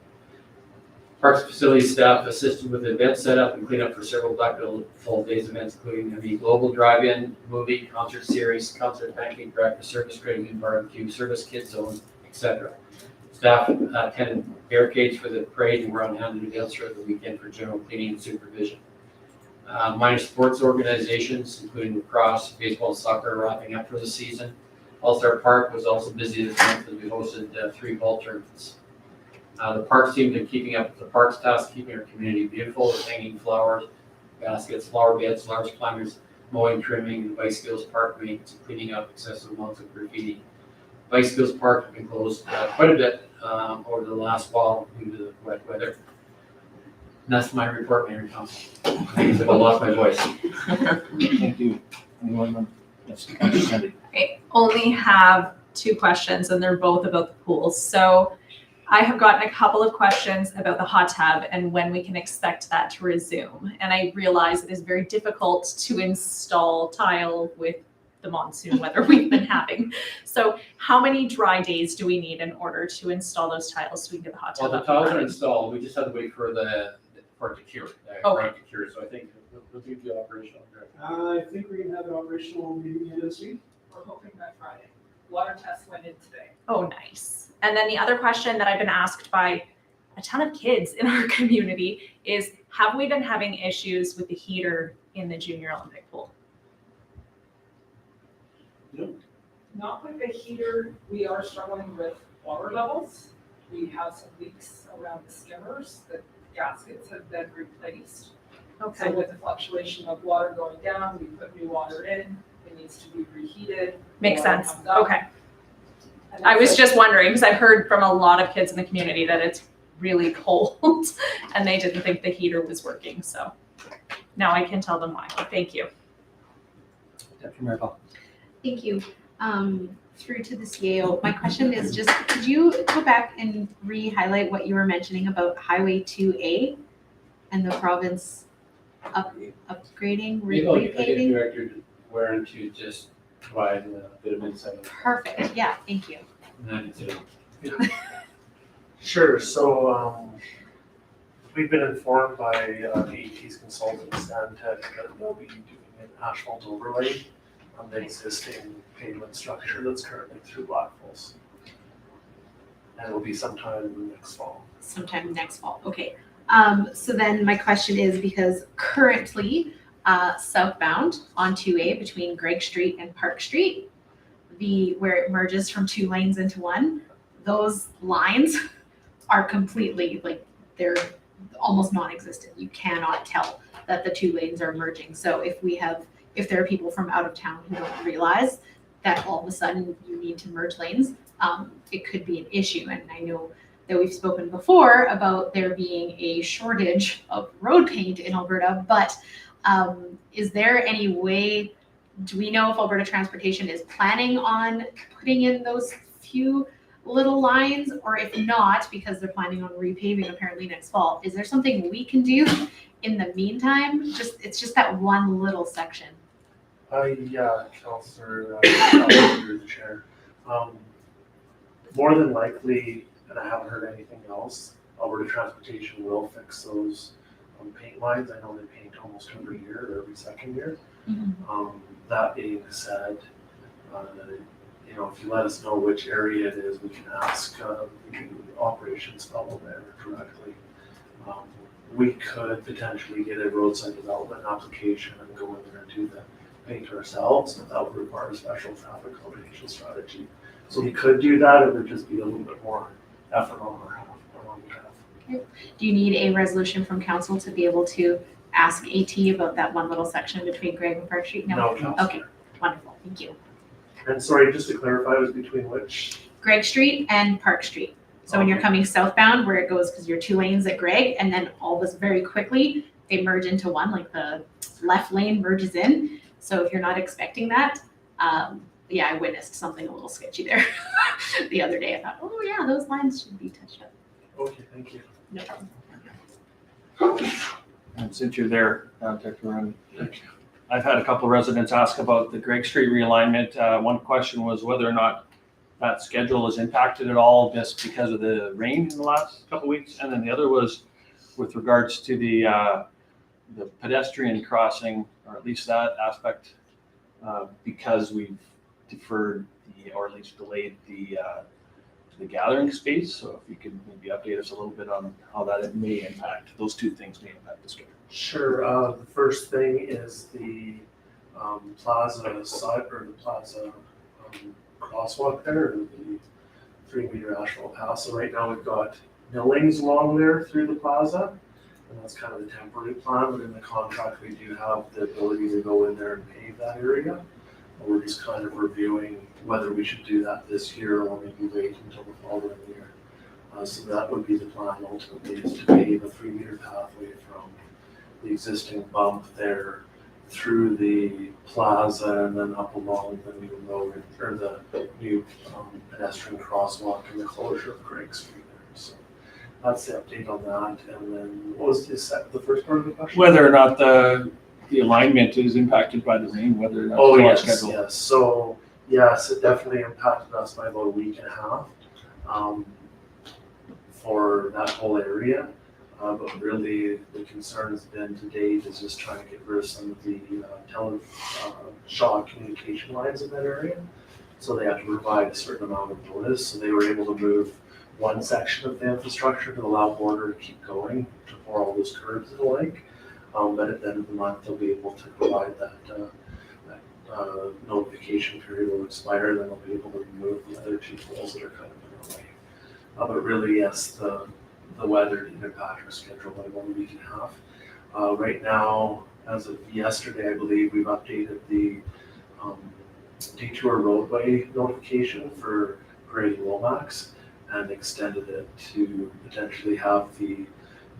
Speaker 3: Parks and facilities staff assisted with the event setup and cleanup for several Blackfalds Days events, including the global drive-in, movie, concert series, concert pancake breakfast, service grading and barbecue, service kids zone, etc. Staff attended barricades for the parade and were on hand at events throughout the weekend for general cleaning and supervision. Minor sports organizations, including lacrosse, baseball, and soccer, are wrapping up for the season. All-Star Park was also busy this month as we hosted 3 ball tournaments. The parks team been keeping up with the parks task, keeping our community beautiful with hanging flowers, baskets, flower beds, large climbers, mowing, trimming, and bicycles, park maintenance, cleaning up excessive amounts of graffiti. Bicycles Park have been closed quite a bit over the last while due to the wet weather. And that's my report, Mayor and Council. I think I lost my voice.
Speaker 1: Thank you. Anyone? Yes, Councilor Sandy.
Speaker 6: I only have 2 questions and they're both about the pools. So I have gotten a couple of questions about the hot tub and when we can expect that to resume. And I realize it is very difficult to install tile with the monsoon weather we've been having. So how many dry days do we need in order to install those tiles so we can get the hot
Speaker 3: Well,
Speaker 6: tub
Speaker 3: the
Speaker 6: up and
Speaker 3: tiles are
Speaker 6: running?
Speaker 3: installed, we just have to wait for it to cure.
Speaker 6: Okay.
Speaker 3: To cure, so I think we'll be operational.
Speaker 9: I think we're gonna have an operational meeting here this week. We're hoping by Friday. Water test went in today.
Speaker 6: Oh, nice. And then the other question that I've been asked by a ton of kids in our community is, have we been having issues with the heater in the Junior Olympic pool?
Speaker 9: Not with the heater, we are struggling with water levels. We have some leaks around the skimmers. The gaskets have been replaced. So with the fluctuation of water going down, we put new water in. It needs to be reheated.
Speaker 6: Makes
Speaker 9: Water
Speaker 6: sense.
Speaker 9: comes up.
Speaker 6: Okay.
Speaker 9: And
Speaker 6: I
Speaker 9: that's
Speaker 6: was
Speaker 9: it.
Speaker 6: just wondering because I've heard from a lot of kids in the community that it's really cold and they didn't think the heater was working. So now I can tell them why. Thank you.
Speaker 1: Deputy Mayor Paul.
Speaker 2: Thank you. Through to the CAO. My question is just, could you go back and re-highlight what you were mentioning about Highway 2A and the province upgrading,
Speaker 3: Maybe I'll get
Speaker 2: repaving?
Speaker 3: Director Warren to just provide a bit of insight.
Speaker 2: Perfect. Yeah, thank you.
Speaker 3: And then
Speaker 8: Sure, so, we've been informed by the ET's consultant, Stantec, that they'll be doing an asphalt overlay on the existing pavement structure that's currently through Blackfalds. And it'll be sometime next fall.
Speaker 2: Sometime next fall. Okay. So then my question is, because currently southbound on 2A between Gregg Street and Park Street, where it merges from 2 lanes into 1, those lines are completely, like, they're almost non-existent. You cannot tell that the 2 lanes are merging. So if there are people from out of town who don't realize that all of a sudden you need to merge lanes, it could be an issue. And I know that we've spoken before about there being a shortage of road paint in Alberta, but is there any way, do we know if Alberta Transportation is planning on putting in those few little lines, or if not, because they're planning on repaving apparently next fall, is there something we can do in the meantime? It's just that one little section.
Speaker 8: Yeah, Councillor, the chair. More than likely, and I haven't heard anything else, Alberta Transportation will fix those paint lines. I know they paint almost every year or every second year. That being said, if you let us know which area it is, we can ask the operations fellow there directly. We could potentially get a roadside development application and go in there and do the paint ourselves, but that would require a special traffic coordination strategy. So we could do that, it would just be a little bit more effort on our behalf.
Speaker 2: Do you need a resolution from council to be able to ask AT about that one little section between Gregg and Park Street?
Speaker 8: No, Councillor.
Speaker 2: Okay, wonderful, thank you.
Speaker 8: And sorry, just to clarify, it was between which?
Speaker 2: Gregg Street and Park Street. So when you're coming southbound, where it goes, because you're 2 lanes at Gregg, and then all of us very quickly, they merge into one, like the left lane merges in. So if you're not expecting that, yeah, I witnessed something a little sketchy there the other day. I thought, oh yeah, those lines should be touched up.
Speaker 8: Okay, thank you.
Speaker 2: No problem.
Speaker 1: And since you're there, Dr. Ryan, I've had a couple of residents ask about the Greg Street realignment. One question was whether or not that schedule is impacted at all just because of the rain in the last couple of weeks. And then the other was with regards to the pedestrian crossing, or at least that aspect, because we've deferred or at least delayed the gathering space. So if you could maybe update us a little bit on how that may impact, those two things may impact the schedule.
Speaker 8: Sure. The first thing is the plaza side or the plaza crosswalk there, or the 3-meter asphalt path. So right now we've got millings along there through the plaza, and that's kind of the temporary plan. But in the contract, we do have the ability to go in there and pave that area. And we're just kind of reviewing whether we should do that this year or maybe wait until the following year. So that would be the plan ultimately, is to pave a 3-meter pathway from the existing bump there through the plaza and then up along the new road, or the new pedestrian crosswalk and the closure of Craig Street there. So that's the update on that. And then what was the first part of the question?
Speaker 1: Whether or not the alignment is impacted by the rain, whether or not
Speaker 8: Oh,
Speaker 1: it's on
Speaker 8: yes,
Speaker 1: schedule.
Speaker 8: yes. So yes, it definitely impacted us by about a week and a half for that whole area. But really, the concern has been to date is just trying to get rid of some of the Shaw communication lines in that area. So they have to provide a certain amount of notice. So they were able to move one section of the infrastructure to allow border to keep going for all those curbs and the like. But at the end of the month, they'll be able to provide that notification period will expire. Then they'll be able to remove the other 2 poles that are kind of in the way. But really, yes, the weather did impact our schedule by about a week and a half. Right now, as of yesterday, I believe we've updated the detour roadway notification for Grady Lomax and extended it to potentially have the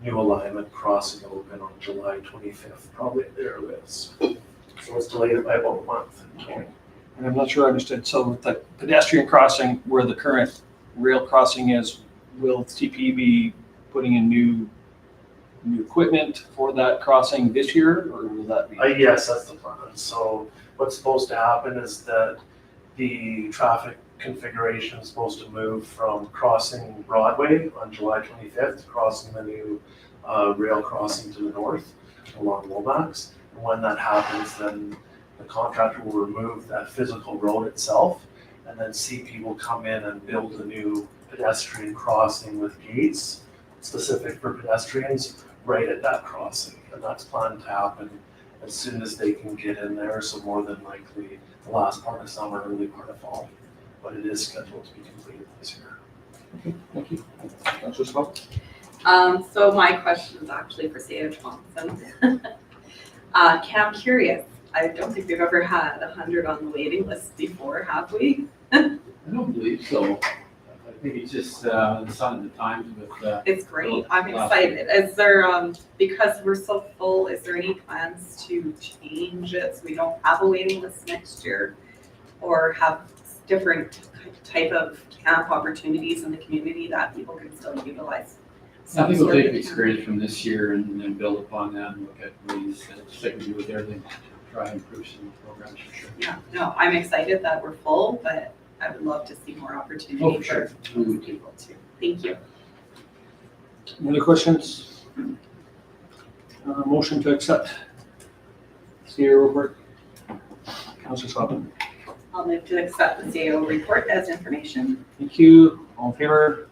Speaker 8: new alignment crossing open on July 25th, probably there with. So it's delayed by about a month.
Speaker 1: And I'm not sure I understood. So with the pedestrian crossing where the current rail crossing is, will CP be putting in new equipment for that crossing this year, or will that be?
Speaker 8: Yes, that's the plan. So what's supposed to happen is that the traffic configuration is supposed to move from crossing Broadway on July 25th to crossing the new rail crossing to the north along Lomax. And when that happens, then the contractor will remove that physical road itself, and then CP will come in and build a new pedestrian crossing with gates specific for pedestrians right at that crossing. And that's planned to happen as soon as they can get in there. So more than likely the last part of summer, early part of fall. But it is scheduled to be completed this year.
Speaker 1: Okay, thank you. Councilor Swell?
Speaker 10: So my question is actually for CAO Thompson. I'm curious, I don't think we've ever had 100 on the waiting list before, have we?
Speaker 3: I don't believe so. I think it's just the sign of the times with.
Speaker 10: It's great, I'm excited. Is there, because we're so full, is there any plans to change it so we don't have a waiting list next year? Or have different type of camp opportunities in the community that people can still utilize?
Speaker 3: I think we'll take the experience from this year and then build upon that and look at ways, just like we do with everything, try and improve some programs for sure.
Speaker 10: Yeah, no, I'm excited that we're full, but I would love to see more opportunity
Speaker 3: Oh, for sure.
Speaker 10: for people too. Thank you.
Speaker 1: Any other questions? Motion to accept CAO report. Councilor Swell?
Speaker 10: I'll move to accept the CAO report as information.
Speaker 1: Thank you. All in favor?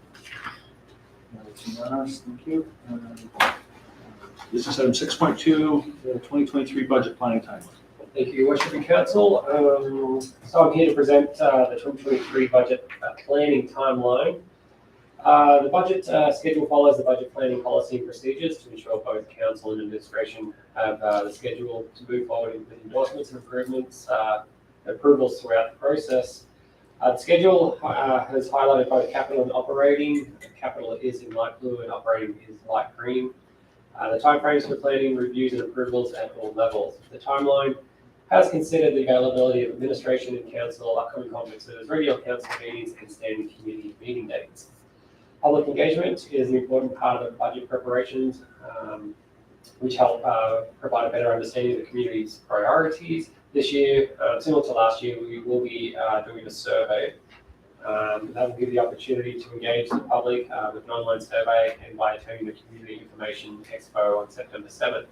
Speaker 1: That's unanimous. Thank you. Business item 6.2, the 2023 budget planning timeline.
Speaker 11: Thank you, Your Worship and Council. So I'm here to present the 2023 budget planning timeline. The budget schedule follows the budget planning policy and procedures to ensure both council and administration have the schedule to move forward with endorsements and improvements, approvals throughout the process. The schedule has highlighted both capital and operating. Capital is in light blue and operating is light green. The timeframes for planning, reviews, and approvals at all levels. The timeline has considered the availability of administration and council, upcoming conferences, regular council meetings, and standing committee meeting dates. Public engagement is an important part of budget preparations, which help provide a better understanding of the community's priorities. This year, similar to last year, we will be doing a survey. That will give the opportunity to engage the public with an online survey and by attending the Community Information Expo on September 7th.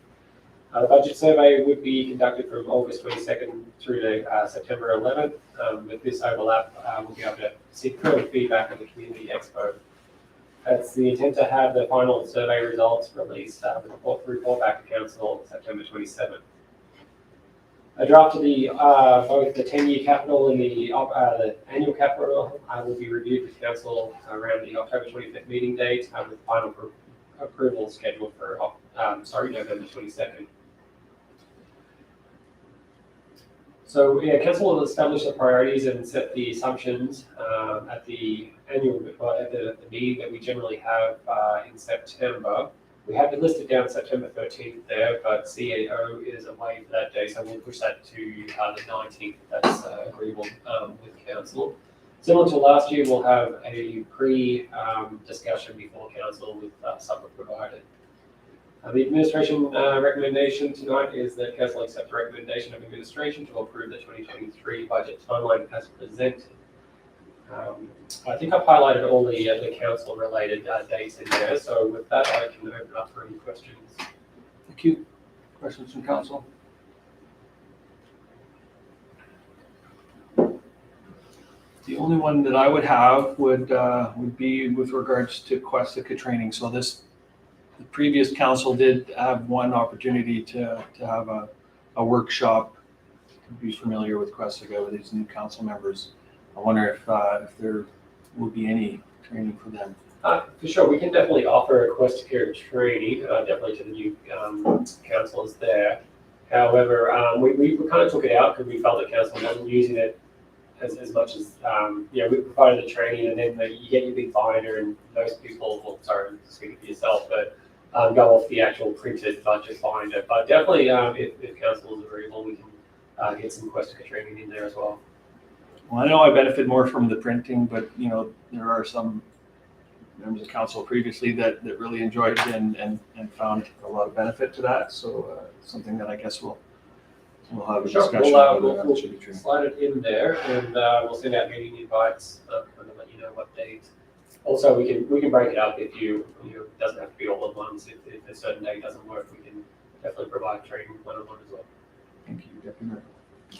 Speaker 11: The budget survey would be conducted from August 22nd through to September 11th. With this overlap, we'll be able to seek further feedback at the Community Expo. It's the intent to have the final survey results released with a report back to Council September 27th. A draft of the both the 10-year capital and the annual capital will be reviewed with Council around the October 25th meeting date with final approval scheduled for November 22nd. So yeah, Council will establish the priorities and set the assumptions at the annual at the meeting that we generally have in September. We have it listed down September 13th there, but CAO is away for that day, so we'll push that to the 19th. That's agreeable with Council. Similar to last year, we'll have a pre-discussion before Council with supper provided. The administration recommendation tonight is that Council accept the recommendation of administration to approve the 2023 budget timeline as presented. I think I've highlighted all the council-related dates in there, so with that, I can open up for any questions.
Speaker 1: Thank you. Questions from council? The only one that I would have would be with regards to Questica training. So the previous council did have one opportunity to have a workshop to be familiar with Questica with these new council members. I wonder if there will be any training for them.
Speaker 11: For sure, we can definitely offer a Questica training, definitely to the new councillors there. However, we kind of took it out because we felt that council wasn't using it as much as, we provided the training and then you get your big binder and most people, well, sorry, speaking for yourself, but go off the actual printed budget binder. But definitely, if council is agreeable, we can get some Questica training in there as well.
Speaker 1: Well, I know I benefit more from the printing, but there are some members of council previously that really enjoyed it and found a lot of benefit to that. So something that I guess we'll have a discussion about.
Speaker 11: We'll slide it in there and we'll send out meeting invites and let you know what date. Also, we can break it up if it doesn't have to be all at once. If a certain day doesn't work, we can definitely provide training one-on-one as well.
Speaker 1: Thank you, Deputy Mayor.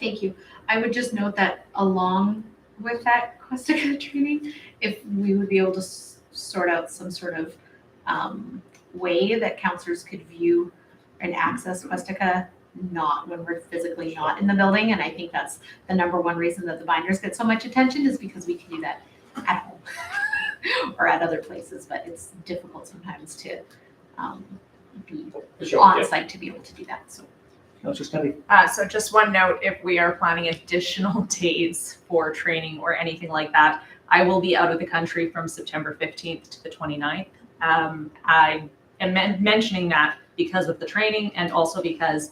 Speaker 2: Thank you. I would just note that along with that Questica training, if we would be able to sort out some sort of way that councillors could view and access Questica, not when we're physically not in the building. And I think that's the number one reason that the binders get so much attention is because we can do that at home or at other places, but it's difficult sometimes to be on site to be able to do that. So.
Speaker 6: So just one note, if we are planning additional days for training or anything like that, I will be out of the country from September 15th to the 29th. I am mentioning that because of the training and also because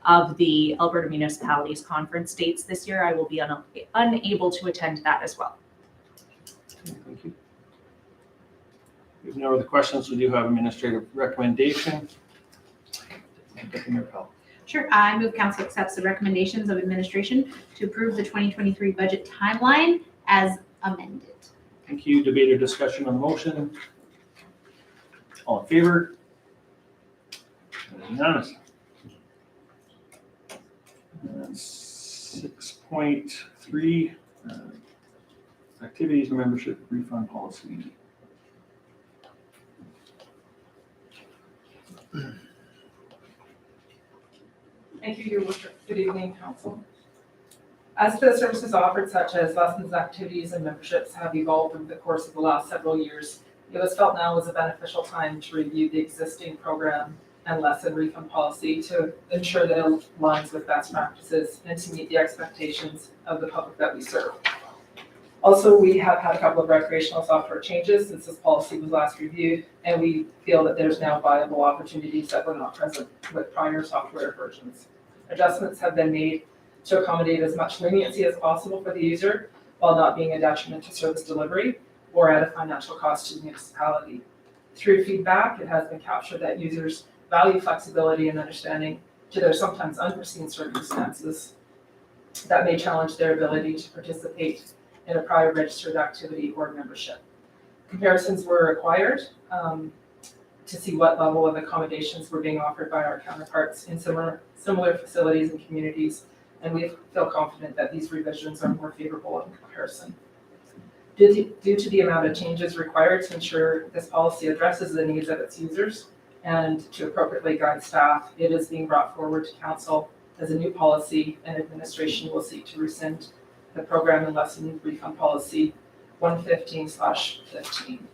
Speaker 6: of the Alberta Municipalities Conference dates this year. I will be unable to attend that as well.
Speaker 1: Thank you. We have no other questions. We do have administrative recommendation. Deputy Mayor Powell.
Speaker 2: Sure. I move council accepts the recommendations of administration to approve the 2023 budget timeline as amended.
Speaker 1: Thank you. Debate or discussion on the motion? All in favor? Unanimous. 6.3 activities and membership refund policy.
Speaker 9: Thank you, Your Worship. Good evening, Council. As the services offered, such as lessons, activities, and memberships, have evolved over the course of the last several years, it was felt now was a beneficial time to review the existing program and lesson refund policy to ensure that it aligns with best practices and to meet the expectations of the public that we serve. Also, we have had a couple of recreational software changes since this policy was last reviewed, and we feel that there's now viable opportunities that were not present with prior software versions. Adjustments have been made to accommodate as much leniency as possible for the user while not being a detriment to service delivery or at a financial cost to the municipality. Through feedback, it has been captured that users value flexibility and understanding to their sometimes unforeseen circumstances that may challenge their ability to participate in a prior registered activity or membership. Comparisons were required to see what level of accommodations were being offered by our counterparts in similar facilities and communities, and we feel confident that these revisions are more favorable in comparison. Due to the amount of changes required to ensure this policy addresses the needs of its users and to appropriately guide staff, it is being brought forward to council as a new policy, and administration will seek to rescind the program and lesson refund policy 115/15.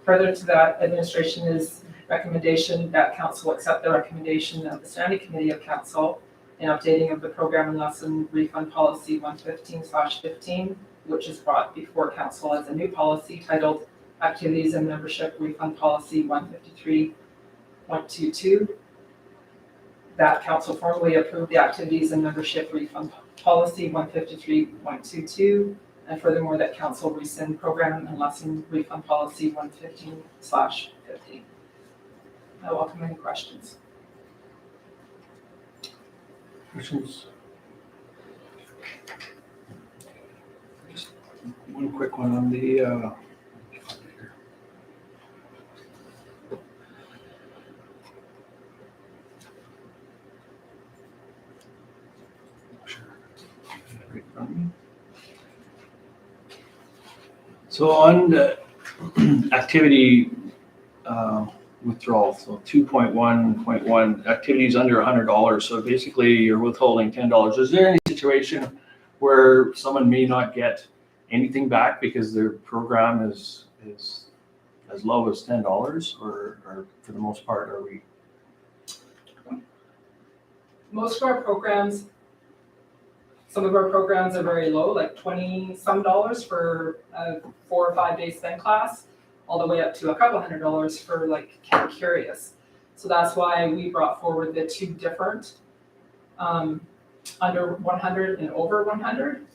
Speaker 9: Further to that, administration's recommendation that council accept the recommendation of the Standing Committee of Council in updating of the program and lesson refund policy 115/15, which is brought before council as a new policy titled Activities and Membership Refund Policy 153.22. That council formally approved the Activities and Membership Refund Policy 153.22, and furthermore that council rescind Program and Lesson Refund Policy 115/15. I welcome any questions.
Speaker 1: Questions? Just one quick one on the, so on the activity withdrawal, so 2.1.1 activities under $100. So basically you're withholding $10. Is there any situation where someone may not get anything back because their program is as low as $10, or for the most part are we?
Speaker 9: Most of our programs, some of our programs are very low, like $20-some for a 4 or 5 day spend class, all the way up to a couple $100 for like Camp Curious. So that's why we brought forward the two different under 100 and over 100,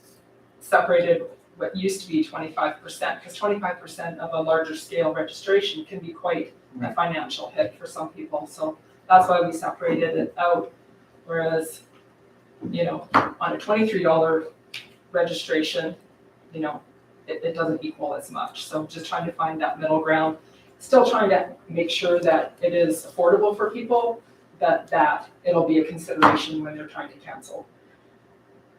Speaker 9: separated what used to be 25%, because 25% of a larger scale registration can be quite a financial hit for some people. So that's why we separated it out. Whereas, you know, on a $23 registration, you know, it doesn't equal as much. So just trying to find that middle ground, still trying to make sure that it is affordable for people, that it'll be a consideration when they're trying to cancel.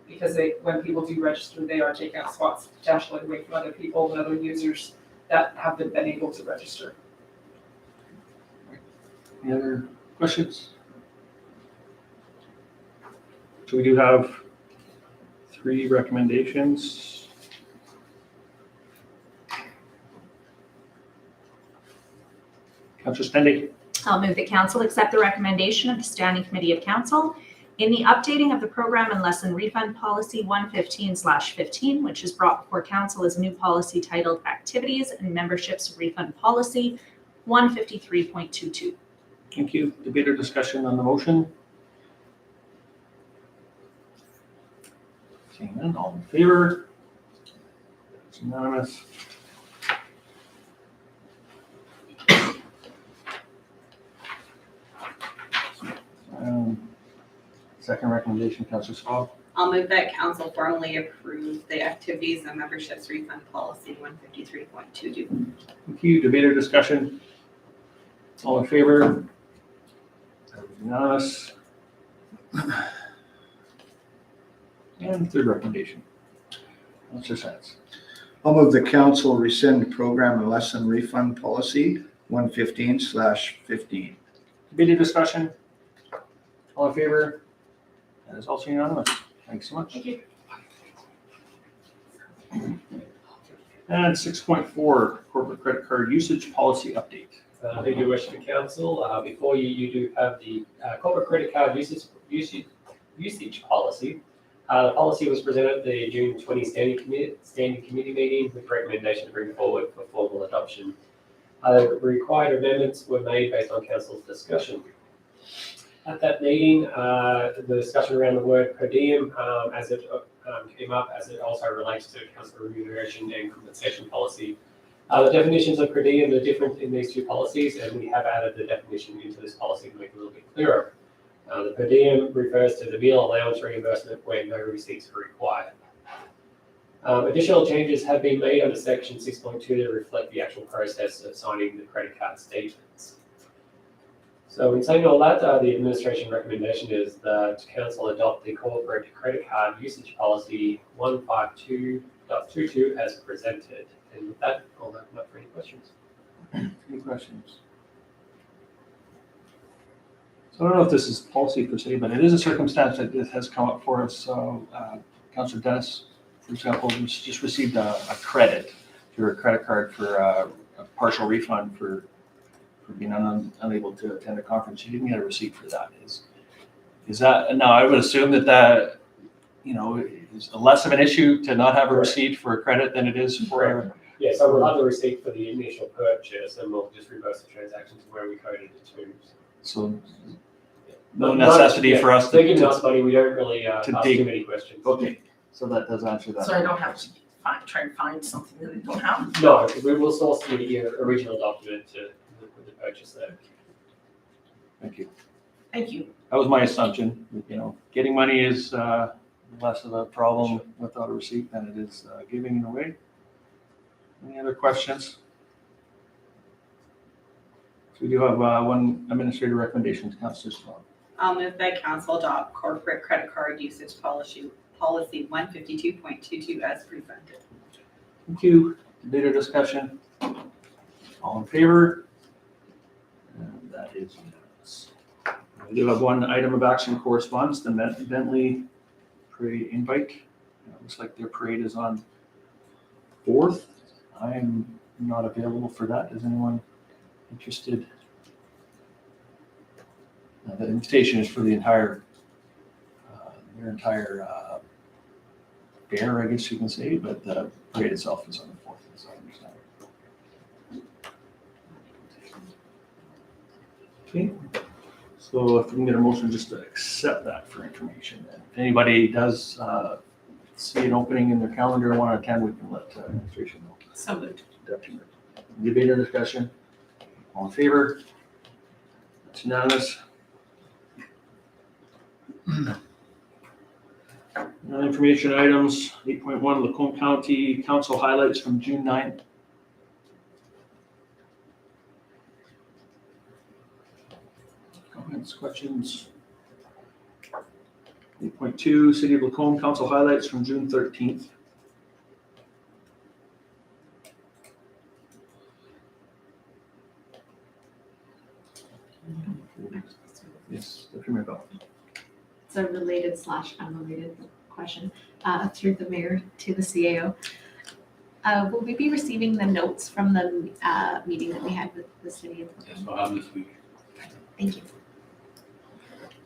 Speaker 9: Because when people do register, they are taking out spots potentially away from other people and other users that haven't been able to register.
Speaker 1: Any other questions? So we do have 3 recommendations. Councillor Spendy.
Speaker 6: I'll move that council accept the recommendation of the Standing Committee of Council in the updating of the program and lesson refund policy 115/15, which is brought before council as a new policy titled Activities and Memberships Refund Policy 153.22.
Speaker 1: Thank you. Debate or discussion on the motion? Seeing none, all in favor? It's unanimous. Second recommendation, Councillor Swab.
Speaker 10: I'll move that council formally approve the Activities and Memberships Refund Policy 153.22.
Speaker 1: Thank you. Debate or discussion? All in favor? Unanimous. And third recommendation. Councillor Sands.
Speaker 12: I'll move the council rescind program and lesson refund policy 115/15.
Speaker 1: Debate or discussion? All in favor? That is also unanimous. Thanks so much.
Speaker 9: Thank you.
Speaker 1: And 6.4, corporate credit card usage policy update.
Speaker 11: Thank you, wish to council. Before you do have the corporate credit card usage policy. The policy was presented at the June 20 standing committee meeting with recommendation to bring forward for formal adoption. Required amendments were made based on council's discussion. At that meeting, the discussion around the word per diem as it came up, as it also relates to council remuneration and compensation policy. The definitions of per diem are different in these two policies, and we have added the definition into this policy to make it a little bit clearer. The per diem refers to the meal allowance reimbursement where no receipts are required. Additional changes have been made under section 6.2 to reflect the actual process of signing the credit card statements. So in saying all that, the administration recommendation is that council adopt the corporate credit card usage policy 152.22 as presented. And with that, I'll open up for any questions.
Speaker 1: Any questions? So I don't know if this is policy per se, but it is a circumstance that has come up for us. So Councillor Dennis, for example, just received a credit through a credit card for a partial refund for being unable to attend a conference. She didn't get a receipt for that. Is that, now I would assume that is less of an issue to not have a receipt for a credit than it is for
Speaker 11: Yeah, so we'll have the receipt for the initial purchase and we'll just reverse the transaction to where we coded it to.
Speaker 1: So no necessity for us
Speaker 11: They're giving us money, we don't really ask
Speaker 1: dig.
Speaker 11: too many questions.
Speaker 1: Okay, so that does answer that.
Speaker 13: So I don't have to try and find something that I don't have.
Speaker 11: No, we will source the original document to the purchase there.
Speaker 1: Thank you.
Speaker 13: Thank you.
Speaker 1: That was my assumption. Getting money is less of a problem without a receipt than it is giving it away. Any other questions? So we do have one administrative recommendation, Councillor Strong.
Speaker 10: I'll move that council adopt corporate credit card usage policy 152.22 as presented.
Speaker 1: Thank you. Debate or discussion? All in favor? And that is unanimous. We do have one item of action correspondence, the Bentley parade invite. Looks like their parade is on 4th. I am not available for that. Is anyone interested? The invitation is for the entire, their entire fair, I guess you can say, but the parade itself is on the 4th, as I understand it. Okay, so if we can get a motion just to accept that for information. And if anybody does see an opening in their calendar and want to attend, we can let administration know.
Speaker 13: So moved.
Speaker 1: Debate or discussion? All in favor? That's unanimous. Information items, 8.1, Lacombe County Council highlights from June 9th. Comments, questions? 8.2, City of Lacombe Council highlights from June 13th. Yes, Dr. Mirabel.
Speaker 2: It's a related / unrelated question through the mayor to the CAO. Will we be receiving the notes from the meeting that we had with the city?
Speaker 3: Yes, we'll have this week.
Speaker 2: Thank you.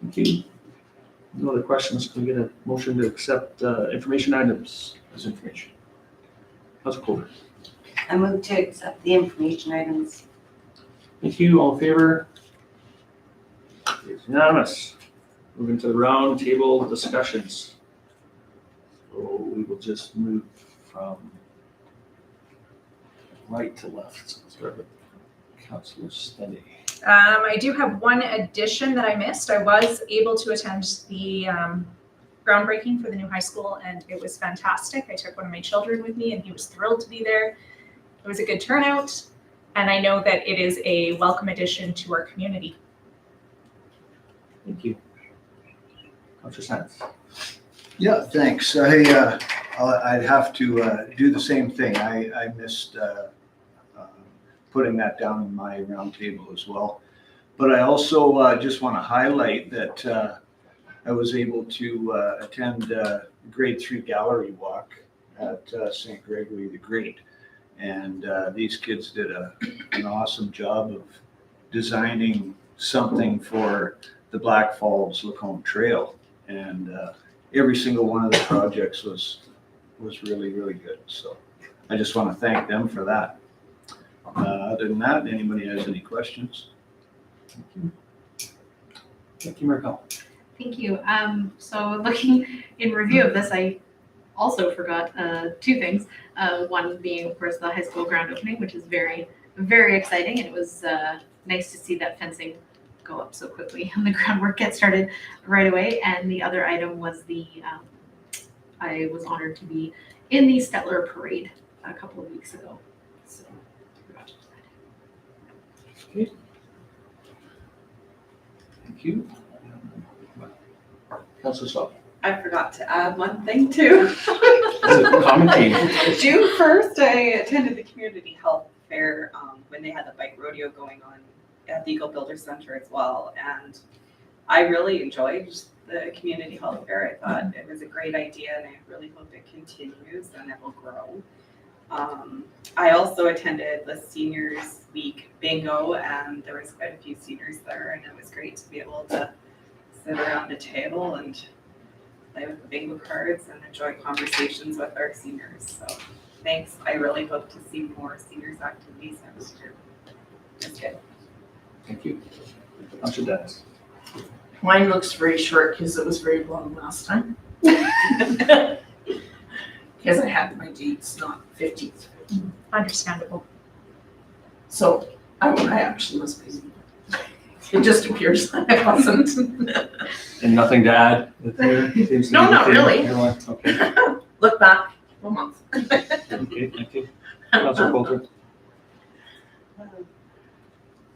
Speaker 1: Thank you. No other questions? Can we get a motion to accept information items as information? Councilor Colbert.
Speaker 7: I move to accept the information items.
Speaker 1: Thank you. All in favor? It's unanimous. Moving to the round table discussions. So we will just move from right to left. So let's start with Councillor Stendy.
Speaker 6: I do have one addition that I missed. I was able to attend the groundbreaking for the new high school, and it was fantastic. I took one of my children with me, and he was thrilled to be there. It was a good turnout, and I know that it is a welcome addition to our community.
Speaker 1: Thank you. Councillor Sands.
Speaker 12: Yeah, thanks. I'd have to do the same thing. I missed putting that down in my roundtable as well. But I also just want to highlight that I was able to attend grade 3 gallery walk at St. Gregory the Great. And these kids did an awesome job of designing something for the Blackfalds Lacombe Trail. And every single one of the projects was really, really good. So I just want to thank them for that. Other than that, anybody has any questions?
Speaker 1: Thank you, Markel.
Speaker 2: Thank you. So looking in review of this, I also forgot two things. One being, of course, the high school grand opening, which is very, very exciting. And it was nice to see that fencing go up so quickly and the groundwork get started right away. And the other item was I was honored to be in the Stettler Parade a couple of weeks ago. So,
Speaker 1: Thank you. Councilor Stoll.
Speaker 10: I forgot to add one thing too.
Speaker 1: Common theme.
Speaker 10: June 1st, I attended the community health fair when they had the bike rodeo going on at the Eagle Builder Center as well. And I really enjoyed the community health fair. I thought it was a great idea and I really hope it continues and it will grow. I also attended the Seniors Week bingo and there was quite a few seniors there and it was great to be able to sit around a table and play with the bingo cards and enjoy conversations with our seniors. So thanks. I really hope to see more seniors activities next year. That's good.
Speaker 1: Thank you. Councilor Dennis.
Speaker 13: Mine looks very short because it was very long last time. Because I had my dates not 15th.
Speaker 6: Understandable.
Speaker 13: So I actually was busy. It just appears that I wasn't.
Speaker 1: And nothing to add? Seems to
Speaker 13: No,
Speaker 1: be the
Speaker 13: not
Speaker 1: theme.
Speaker 13: really.
Speaker 1: Everyone- Okay,
Speaker 13: Look back a month.
Speaker 1: okay, thank you. Councilor Coulter.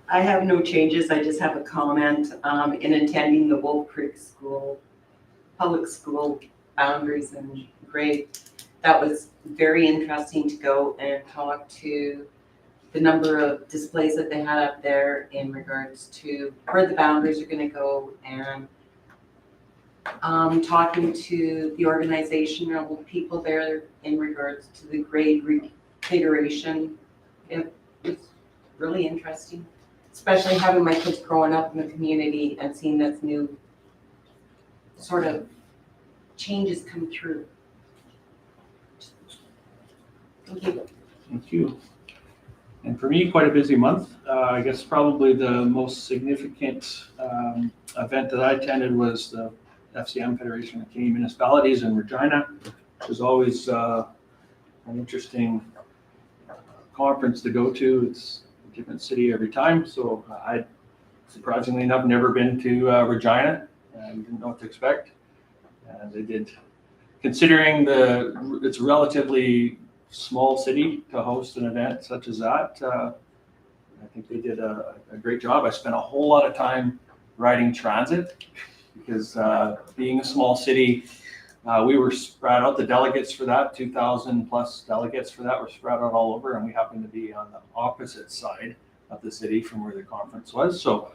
Speaker 7: I have no changes, I just have a comment. In attending the Wolf Creek School, public school boundaries and grade, that was very interesting to go and talk to the number of displays that they had up there in regards to where the boundaries are gonna go and talking to the organizational people there in regards to the grade reconfiguration. It was really interesting, especially having my kids growing up in the community and seeing this new sort of changes come through. Thank you.
Speaker 1: Thank you. And for me, quite a busy month. I guess probably the most significant event that I attended was the FCM, Federation of Canadian Municipalities in Regina, which is always an interesting conference to go to. It's a different city every time. So I, surprisingly enough, never been to Regina and didn't know what to expect. And they did, considering it's relatively small city to host an event such as that. I think they did a great job. I spent a whole lot of time riding transit because being a small city, we were spread out. The delegates for that, 2,000 plus delegates for that, were spread out all over, and we happened to be on the opposite side of the city from where the conference was. So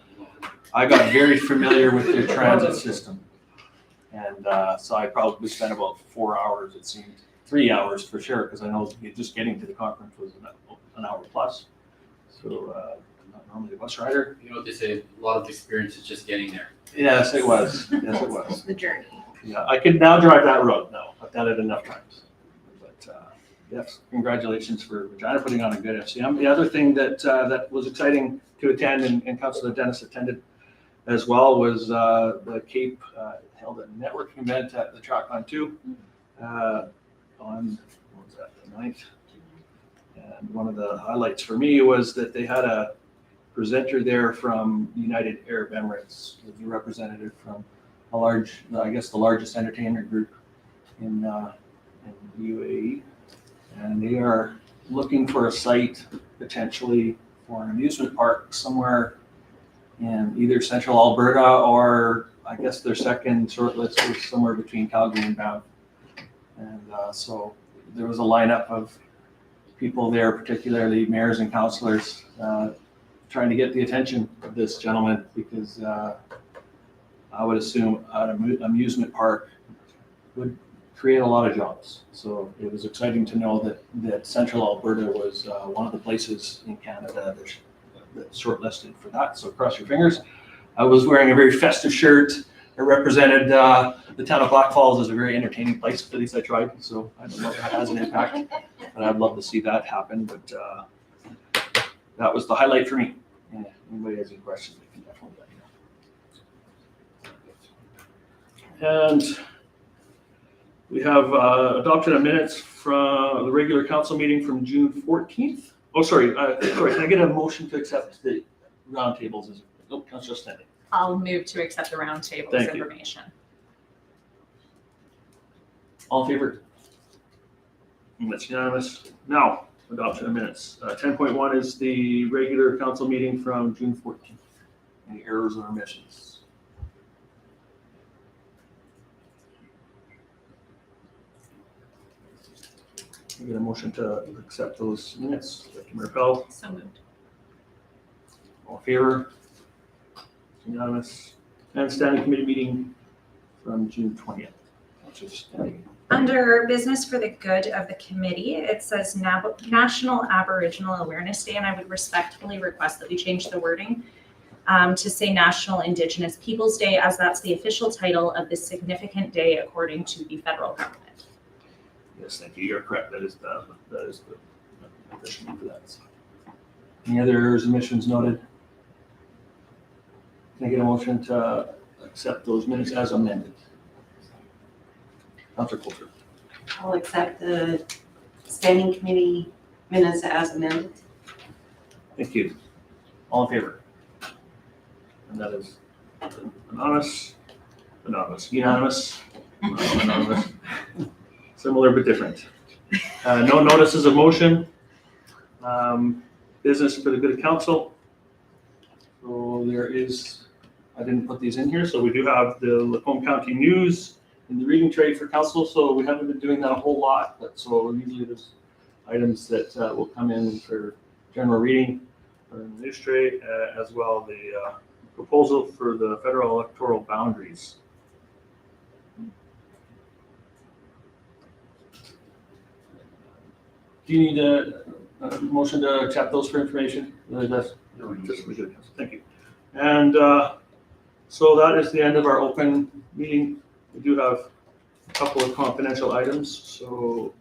Speaker 1: I got very familiar with their transit system. And so I probably spent about 4 hours, it seemed. 3 hours for sure, because I know just getting to the conference was an hour plus. So I'm not normally a bus rider.
Speaker 3: You know what they say, a lot of experience is just getting there.
Speaker 1: Yes, it was. Yes, it was.
Speaker 2: the journey.
Speaker 1: Yeah, I can now drive that road now. I've done it enough times. But yes, congratulations for Regina putting on a good FCM. The other thing that was exciting to attend, and Councilor Dennis attended as well, was the Cape held a networking event at the Trackline 2. On, what was that, the 9th? And one of the highlights for me was that they had a presenter there from United Arab Emirates, a representative from a large, I guess the largest entertainment group in UAE. And they are looking for a site potentially for an amusement park somewhere in either central Alberta, or I guess their second shortlist is somewhere between Calgary and Banff. And so there was a lineup of people there, particularly mayors and councillors, trying to get the attention of this gentleman, because I would assume an amusement park would create a lot of jobs. So it was exciting to know that Central Alberta was one of the places in Canada that's shortlisted for that. So cross your fingers. I was wearing a very festive shirt represented the town of Blackfalds as a very entertaining place for these I tried, so I don't know if that has an impact, but I'd love to see that happen, but that was the highlight for me. Yeah, anybody has any questions, they can definitely let me know. And we have adopted a minutes from the regular council meeting from June 14th. Oh, sorry, can I get a motion to accept the roundtables as, oh, Councilor Stanley.
Speaker 6: I'll move to accept the roundtable's
Speaker 1: Thank you.
Speaker 6: information.
Speaker 1: All in favor? That's unanimous. Now, adoption of minutes. 10.1 is the regular council meeting from June 14th. Any errors or omissions? Can I get a motion to accept those minutes? Thank you, Mayor Pell.
Speaker 2: So moved.
Speaker 1: All in favor? Unanimous. And standing committee meeting from June 20th. Councilor Stanley.
Speaker 6: Under business for the good of the committee, it says National Aboriginal Awareness Day, and I would respectfully request that we change the wording to say National Indigenous Peoples Day, as that's the official title of this significant day according to the federal government.
Speaker 1: Yes, thank you. You're correct. That is the official name for that. Any other errors or omissions noted? Can I get a motion to accept those minutes as amended? Councilor Coulter.
Speaker 7: I'll accept the standing committee minutes as amended.
Speaker 1: Thank you. All in favor? And that is unanimous. Similar but different. No notices of motion. Business for the good of council. So there is, I didn't put these in here, so we do have the Lacombe County News in the reading trade for council, so we haven't been doing that a whole lot, but so usually there's items that will come in for general reading or in the news trade, as well the proposal for the federal electoral boundaries. Do you need a motion to accept those for information? That's just for good. Thank you. And so that is the end of our open meeting. We do have a couple of confidential items. So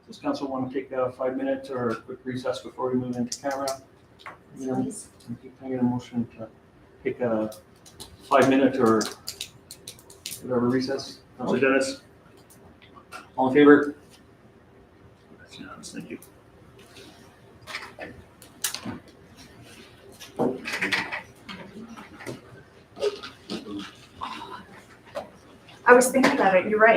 Speaker 1: does council want to take a 5-minute or a quick recess before we move into camera?
Speaker 2: Please.
Speaker 1: Can I get a motion to take a 5-minute or whatever recess? Councilor Dennis? All in favor? That's unanimous. Thank you.
Speaker 6: I was thinking about it, you're right.